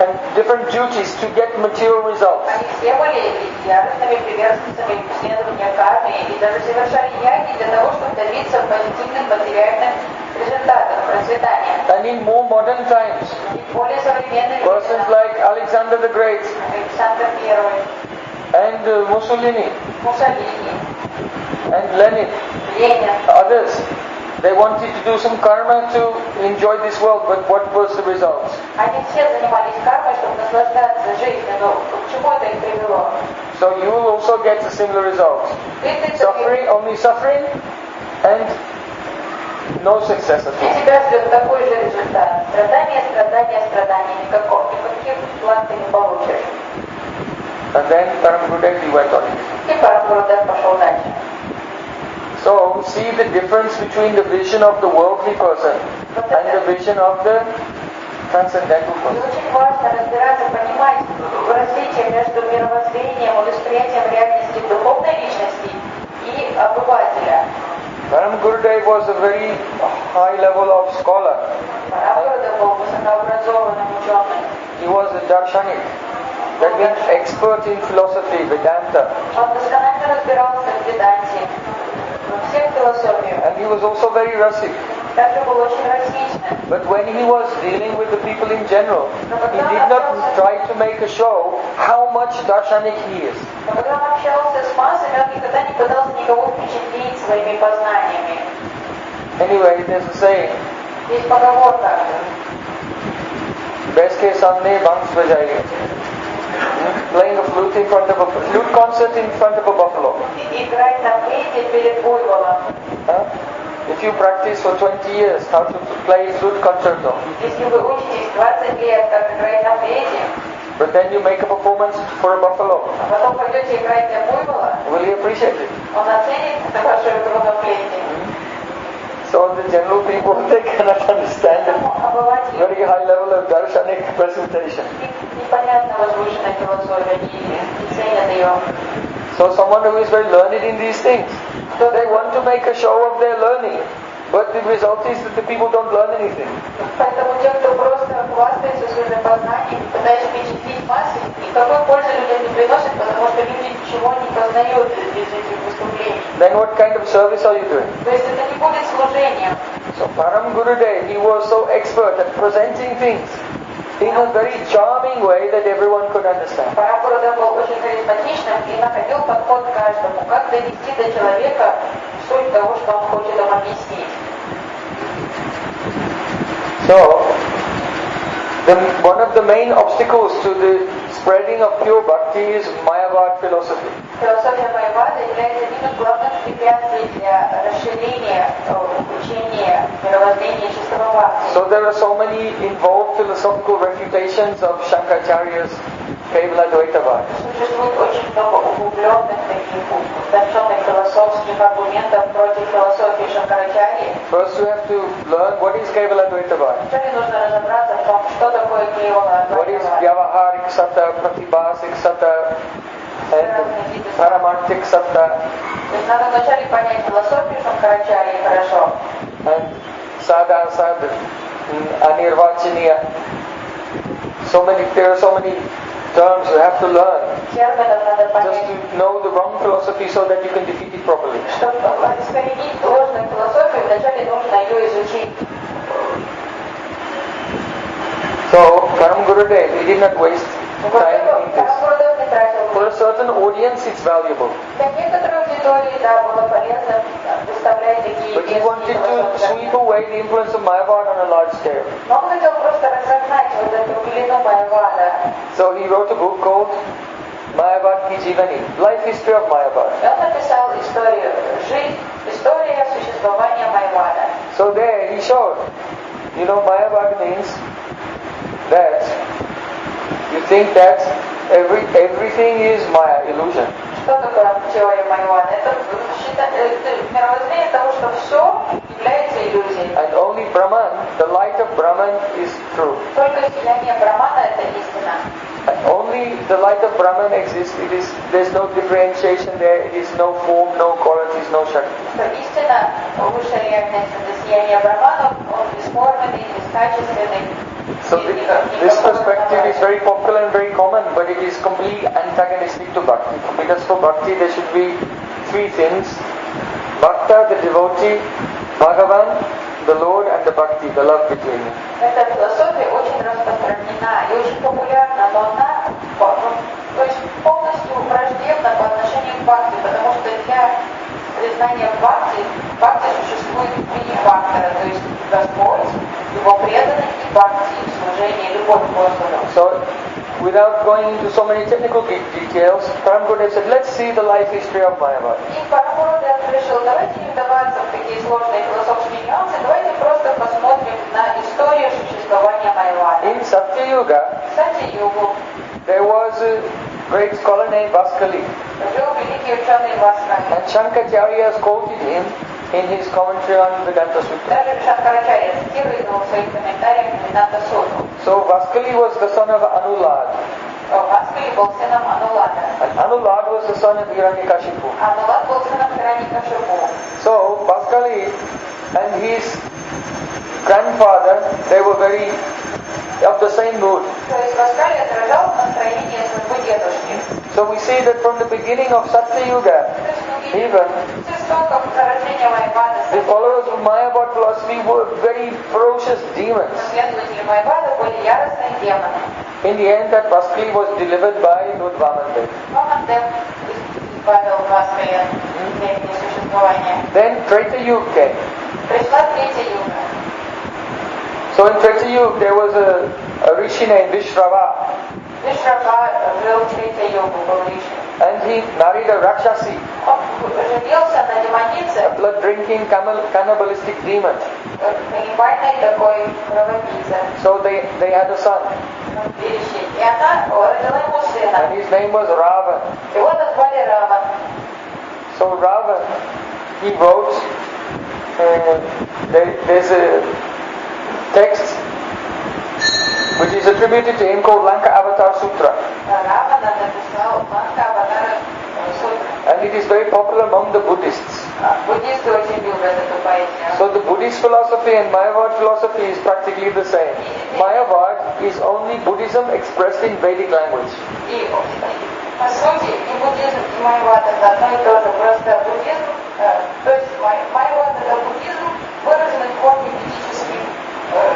and different duties to get material results. Они все были яростными приверженцами исследования кармы и даже совершали яги для того, чтобы добиться позитивных материальных результатов, процветания. And in more modern times, И более современные persons like Alexander the Great Александр I, and Mussolini Муссолини, and Lenin, Ленин, others, they wanted to do some karma to enjoy this world, but what was the result? они все занимались кармой, чтобы наслаждаться жизнью, но к чему это их привело? So you will also get a similar result. Suffering, only suffering, and no success at И all. тебя ждет такой же результат. Страдания, страдания, страдания. Никаких благ ты не получишь. And then Param Gurudev, he went on. И Парам Гурудев пошел дальше. So see the difference between the vision of the worldly person and the vision of the transcendental И person. очень важно разбираться, понимать различие между мировоззрением и восприятием реальности духовной личности и обывателя. Param Gurudev was a very high level of scholar. Парам Гурудев был высокообразованным ученым. He was a darshanik. That means expert in philosophy, Vedanta. Он досконально разбирался в веданте, во всех философиях. And he was also very rasik. Также был очень расичным. But when he was dealing with the people in general, he did not try to make a show how much darshanik he is. Но когда он общался с массами, он никогда не пытался никого впечатлить своими познаниями. Anyway, there's a saying, Есть поговорка. भैंस के सामने बांस बजाइए. playing a flute in front of a flute concert in front of a buffalo. Играть на флейте перед буйволом. If you practice for 20 years how to play flute concerto, Если вы учитесь 20 лет, как играть на флейте, but then you make a performance for a buffalo, а потом пойдете играть для буйвола, will he appreciate it? он оценит вашу игру на флейте. So the general people, they cannot understand the Обывателю very high level of darshanik presentation. непонятна возвышенная философия, не ценят ее. So someone who is very learned in these things, they want to make a show of their learning, but the result is that the people don't learn anything. Поэтому те, кто просто хвастается своими познаниями, пытаясь впечатлить массы, никакой пользы людям не приносит, потому что люди ничего не познают из этих выступлений. Then what kind of service are you doing? То есть это не будет служением. So Param Gurudev, he was so expert at presenting things in a very charming way that everyone could understand. Прем Праyojan был очень харизматичным и находил подход к каждому, как довести до человека суть того, что он хочет им объяснить. So, one of the main obstacles to the spreading of pure bhakti is Mayavad philosophy. Философия Майявады является одним из главных препятствий для расширения учения мировоззрения чистого бхакти. So there are so many involved philosophical refutations of Shankaracharya's Kevaladvaitavad. Существует очень много углубленных таких утонченных философских аргументов против философии Шанкарачарьи. First you have to learn what is Kevaladvaitavad. Вначале нужно разобраться в том, что такое What is Kevaladvaitavad. Vyavaharik Satta, Pratibhasik Satta, and Paramarthik Satta, То есть надо вначале понять философию Шанкарачарьи хорошо. and Sada Sad, Anirvachaniya. There are so many terms you have to learn Терминов надо just понять. to know the wrong philosophy so that you can defeat it properly. Чтобы искоренить ложную философию, вначале нужно ее изучить. So, Param Gurudev, he did not waste time in this. Прем не тратил For a certain audience, it's valuable. Для некоторой аудитории, да, было полезно выставлять такие But he wanted детские to философские. sweep away the influence of Mayavad on a large scale. Но он хотел просто разогнать вот эту пелену Майявада. So he wrote a book called Mayavad Ki Jivani, Life History of Mayavad. И он написал историю «Жизнь», история существования Майявада. So there he showed, Mayavad means that you think that everything is Maya, illusion. Что такое теория Майявада? Это мировоззрение того, что все является иллюзией. And only Brahman, the light of Brahman is true. Только сияние Брахмана – это истина. And only the light of Brahman exists. There's no differentiation there. It is no form, no qualities, no shakti. Что истина, высшая реальность – это сияние Брахмана, он бесформенный, бескачественный. So this perspective is very popular and very common, but it is completely antagonistic to Bhakti. Because for Bhakti there should be three things: Bhakta, the devotee, Bhagavan, the Lord, and the Bhakti, the love between them. Эта философия очень распространена и очень популярна, но она то есть полностью враждебна по отношению к Бхакти, потому что для признания Бхакти существует три фактора, то есть Господь, Его преданность и Бхакти, служение, любовь к Господу. So, without going into so many technical details, Prem Prayojan said, let's see the life history of Mayavad. И Prem Prayojan решил, давайте не вдаваться в такие сложные философские нюансы, давайте просто посмотрим на историю существования Майявада. In Satyayuga, Сати-югу there was a great scholar named Vaskali. жил великий ученый Васкали. And Shankaracharya has quoted him in his commentary on Vedanta Sutra. Даже Шанкарачарья цитирует его в своих комментариях к Веданта Сутру. So Vaskali was the son of Anulad. Васкали был сыном Анулада. And Anulad was the son of Hiranyakashipu. Анулад был сыном Хираникашипу. So Vaskali and his grandfather, they were very of the same mood. То есть Васкали отражал настроение своего дедушки. So we see that from the beginning of Satyayuga, even С истоков зарождения Майявады the followers of Mayavad philosophy were very ferocious demons. последователи Майявады были яростные демоны. In the end, that Vaskali was delivered by Lord Vamandev. Вамандев избавил Васкали от их существования. Then Treta Yuga came. Пришла третья юга. So in Treta Yuga, there was a rishi named Vishrava. Вишрака вел третью йогу, был Вишну. And he married a Rakshasi, Он женился на демонице, a blood-drinking cannibalistic demon. каннибальной такой кровопийце. So they had a son. И она родила ему сына. And his name was Ravan. Его назвали Раван. So Ravan, he wrote, there's a text which is attributed to him called Lanka Avatar Sutra. Равана написал Ланка Аватара Сутру. And it is very popular among the Buddhists. Буддисты очень любят эту поэзию. So the Buddhist philosophy and Mayavad philosophy is practically the same. Mayavad is only Buddhism expressed in Vedic language. И по сути и буддизм, и майвад это одно и то же, просто буддизм, то есть майвад это буддизм, выраженный в форме ведических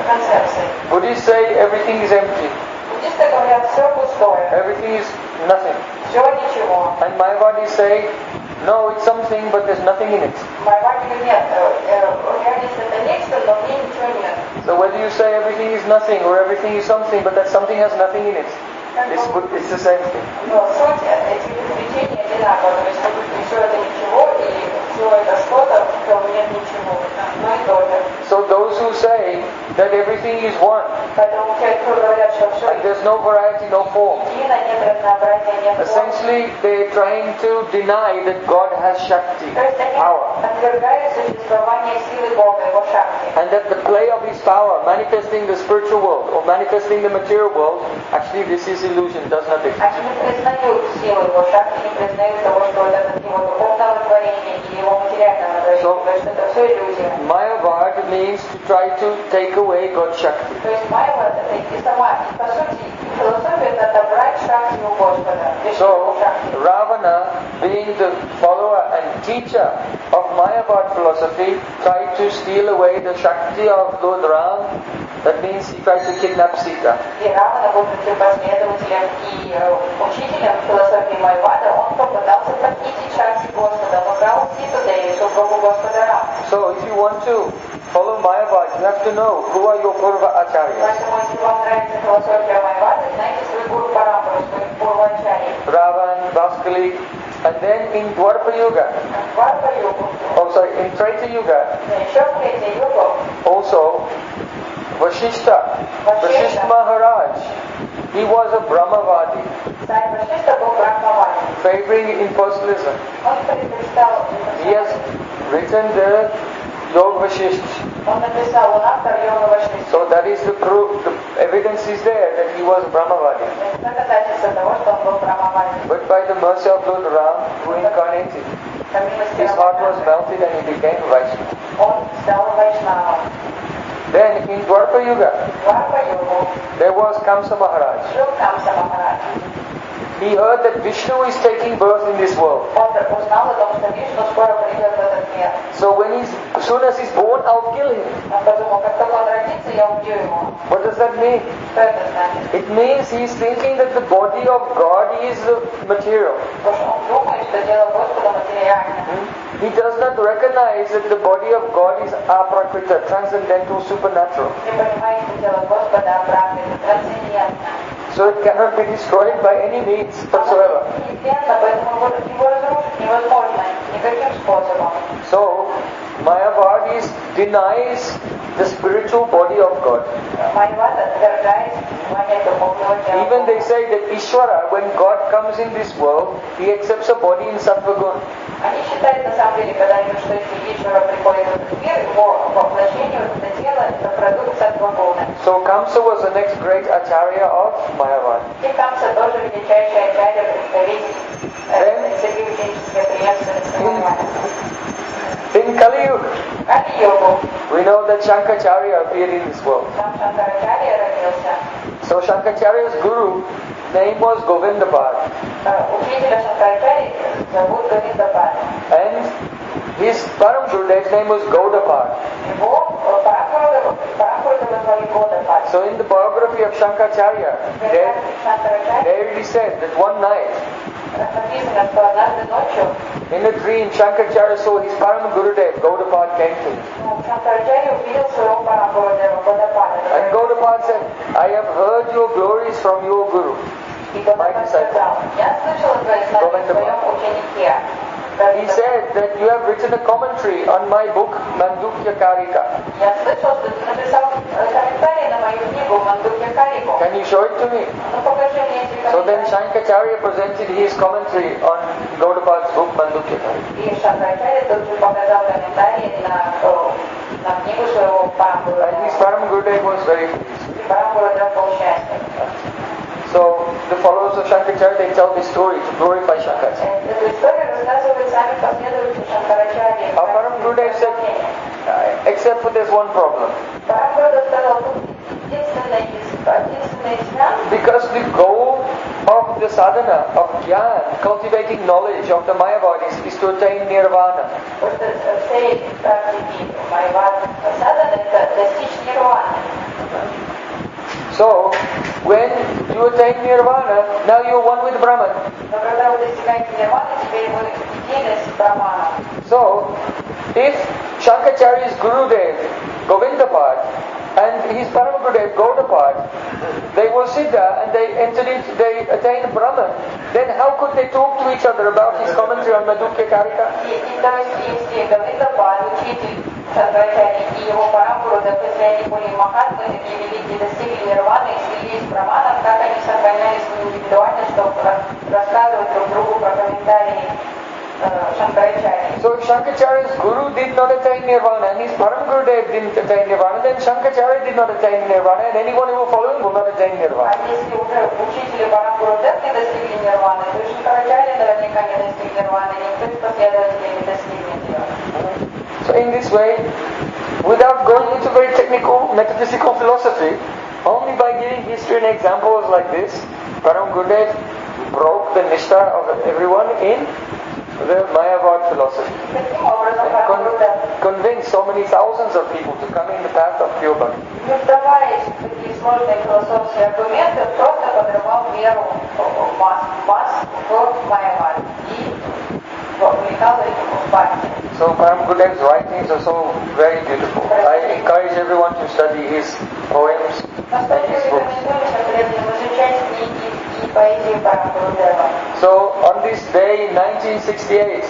концепций. Buddhists say everything is empty, Буддисты говорят, все пустое, everything is nothing. все ничего. And Mayavadis say, no, it's something but there's nothing in it. Майвад говорит, нет, реальность это нечто, но в ней ничего нет. So whether you say everything is nothing or everything is something but that something has nothing in it, it's the same thing. Но суть этих изречений одинакова, то есть все это ничего, и все это что-то, в чем нет ничего, одно и то же. So those who say that everything is one, Поэтому те, кто говорят, что все and there's no variety, no form, едино, нет разнообразия, нет форм. essentially they're trying to deny that God has Shakti, То есть они power, отвергают существование силы Бога, его шакти. and that the play of His power, manifesting the spiritual world or manifesting the material world, actually this is illusion, does not exist. Они не признают силу его шакти, не признают того, что вот это его духовного творения и его материального творения, потому что это все иллюзия. Mayavad means to try to take away God's Shakti. То есть майва это и сама, по сути, философия это отобрать шакти у Господа, лишить его So шакти. Ravana, being the follower and teacher of Mayavad philosophy, tried to steal away the Shakti of Lord Ram. That means he tried to kidnap Sita. И Равана, будучи последователем и учителем философии Майвада, он попытался похитить шакти Господа, он украл Ситу, да и супругу Господа Рама. So if you want to follow Mayavad, you have to know who are your Purva Acharyas. Поэтому, если вам нравится философия Майвада, знайте свою гуру Парампару, свою Пурвачари. Ravan, Vaskali, and then in Dwarpa Yuga, Варпа-югу. in Treta Yuga, Еще в третьей югу also Vashishta Maharaj, he was a Brahmavadi, царь Вашишта был Брахмавади. favoring impersonalism. Он предпочитал, He has written the Yog Vashisht. он написал, он автор йога Вашишта. So that is the proof, the evidence is there that he was Brahmavadi. Это доказательство того, что он был Брахмавади. But by the mercy of Lord Ram, who incarnated, По милости his heart was Рамана, melted and he became Vaishnava. он стал Вайшнавом. Then in Dwarpa Yuga, Варпа-югу there was Kamsa Maharaj. жил Камса Махарадж. He heard that Vishnu is taking birth in this world. Он узнал о том, что Вишну скоро придет в этот мир. So as soon as he's born, I'll kill him. Он подумал, как только он родится, я убью его. What does that mean? Что это значит? It means he's thinking that the body of God is material. Потому что он думает, что дело Господа материально. He does not recognize that the body of God is aprakrita, transcendental, supernatural. Не понимает, что дело Господа оправдано, трансцендентно. So it cannot be destroyed by any means whatsoever. Неизменно, поэтому его разрушить невозможно никаким способом. So Mayavadis denies the spiritual body of God. Майвад отвергает существование духовного тела. Even they say that Ishvara, when God comes in this world, he accepts a body in Sattva Gun. Они считают, на самом деле, когда они что если Ишвара приходит в этот мир, его воплощение в это тело, это продукт саттвагуны. So Kamsa was the next great acharya of Mayavad. И Камса тоже величайший ачарья, представитель средневеческой преемственности Майвада. In Kali Yuga, Кали-йогу we know that Shankaracharya appeared in this world. сам Шанкарачарья родился. So Shankaracharya's guru name was Govindapad. Учителя Шанкарачарьи зовут Говиндапад. And his Param Gurudev's name was Gaudapad. Его Парампуру назвали Годапад. So in the biography of Shankaracharya, Шанкарачарья there it is said that one night, написано, что однажды ночью in a dream, Shankaracharya saw his Param Gurudev, Gaudapad, came to him. Шанкарачарья увидел своего Парампуру Годапада. And Gaudapad said, I have heard your glories from your guru. my disciple. He said that you have written a commentary on my book, Mandukya Karika. Can you show it to me? So then Shankaracharya presented his commentary on Gaudapad's book, Mandukya Karika. And his Param Gurudev was very pleased. So the followers of Shankaracharya, they tell this story to glorify Shankaracharya. Our Param Gurudev said, except for there's one problem. Because the goal of the sadhana, of jnana, cultivating knowledge of the Mayavadis, is to attain nirvana. So, when you attain nirvana, now you're one with Brahman. So, if Shankaracharya's Gurudev, Govindapad, and his Param Gurudev, Gaudapad, they were Siddha and they attained Brahman, then how could they talk to each other about his commentary on Madhukya Karika? So if Shankaracharya's Guru did not attain Nirvana and his Param Gurudev didn't attain Nirvana, then Shankaracharya did not attain Nirvana and anyone who will follow him will not attain Nirvana. So in this way, without going into very technical metaphysical philosophy, only by giving history and examples like this, Param Gurudev broke the nishta of everyone in the Mayavad philosophy and convinced so many thousands of people to come in the path of pure bhakti. So Param Gurudev's writings are so very beautiful. I encourage everyone to study his poems and his books. So on this day in 1968,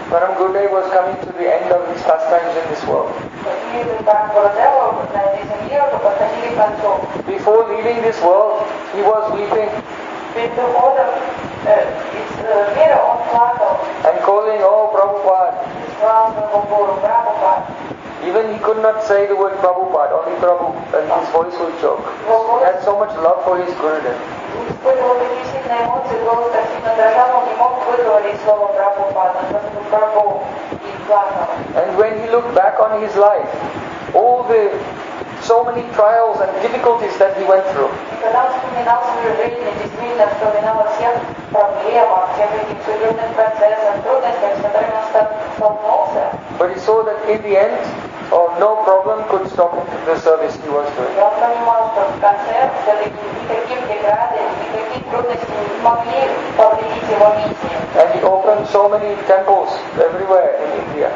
Param Gurudev was coming to the end of his pastimes in this world. Before leaving this world, he was weeping and calling, "Oh Prabhupada." Even he could not say the word Prabhupada, only Prabhu, and his voice would choke. He had so much love for his Gurudev. And when he looked back on his life, so many trials and difficulties that he went through, but he saw that in the end, no problem could stop the service he was doing. And he opened so many temples everywhere in India.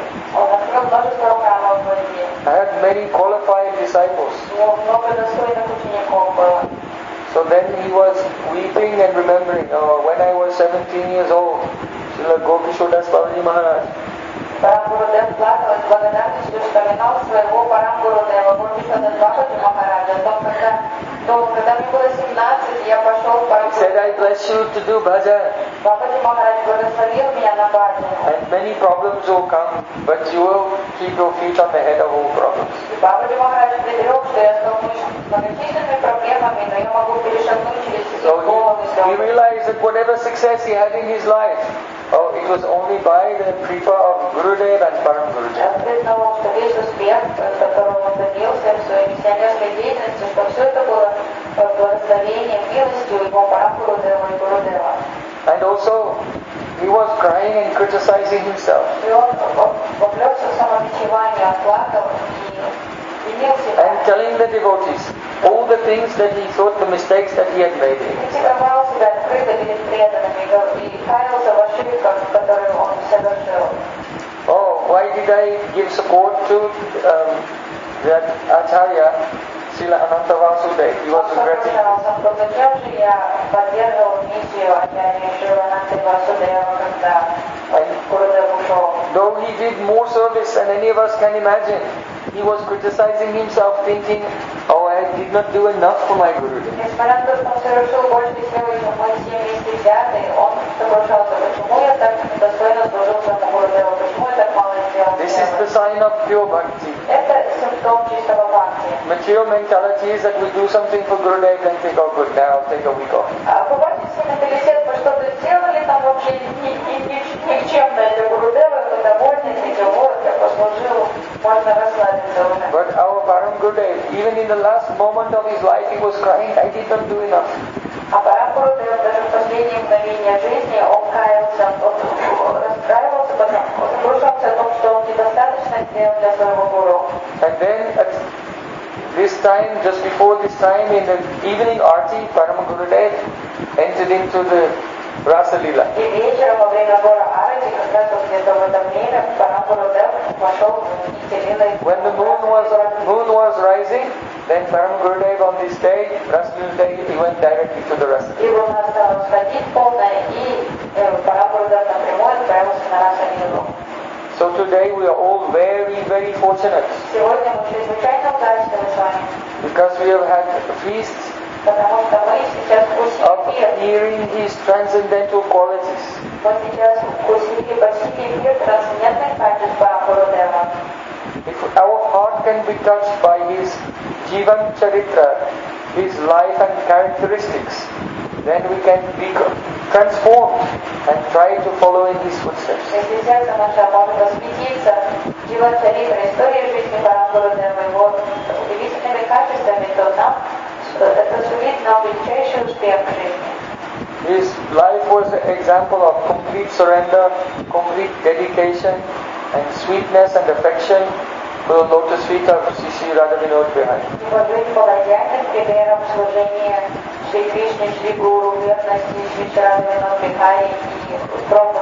I had many qualified disciples. So then he was weeping and remembering, when I was 17 years old, Srila Bhaktiprajnana Maharaja. He said, I bless you to do bhajan. And many problems will come, but you will keep your feet on the head of all problems. So he realized that whatever success he had in his life, it was only by the kripa of Gurudev and Param Gurudev. And also, he was crying and criticizing himself. And telling the devotees all the things that he thought, the mistakes that he had made in his life. Why did I give support to that Acharya Srila Ananta Vasudeva, he was regretting. Зачем же я поддерживал миссию Ачарьи Шрила Ананты Васудева, когда Гурудев ушел? Though he did more service than any of us can imagine, he was criticizing himself, thinking, oh, I did not do enough for my Gurudev. Несмотря на то, что он совершил больше силы, чем мы все вместе взятые, он сокрушался, почему я так недостойно служил своему Гурудеву, почему я так мало сделал. This is the sign of pure bhakti. Это симптом чистого бхакти. Material mentality is that we do something for Gurudev and think, oh good, now I'll take a week off. Обывательский менталитет, мы что-то сделали, там вообще никчемно для Гурудева, это довольно-таки, вот, я послужил, можно расслабиться уже. But our Param Gurudev, even in the last moment of his life, he was crying, I did not do enough. А Парам Гурудев даже в последние мгновения жизни, он каялся, он расстраивался, сокрушался о том, что он недостаточно сделал для своего гуру. And then at this time, just before this time, in the evening arti, Param Gurudev entered into the Rasa Lila. И вечером во время гора Арати, как раз вот где-то в это время, Парам Гурудев вошел в Нитилилой. When the moon was rising, then Param Gurudev on this day, Rasa Lila day, he went directly to the Rasa И Lila. луна стала сходить полная, и Парам Гурудев напрямую отправился на Раса Лилу. So today we are all very, very fortunate Сегодня мы чрезвычайно удачливы с вами, because we have had feasts потому что мы сейчас of вкусили эфир. hearing his transcendental qualities. Мы сейчас вкусили почти эфир трансцендентных качеств Парам Гурудева. If our heart can be touched by his Jivan Charitra, his life and characteristics, then we can be transformed and try to follow in his footsteps. Если сердце наше может восхититься Дживан Чаритра, историей жизни Парам Гурудева, его удивительными качествами, то нам это сулит нам величайший успех в жизни. His life was an example of complete surrender, complete dedication, and sweetness and affection to the lotus feet of Sri Radha Vinod Bihari. Его жизнь была идеальным примером служения Шри Кришне, Шри Гуру, верности Шри Радха Винод Бихари и пробы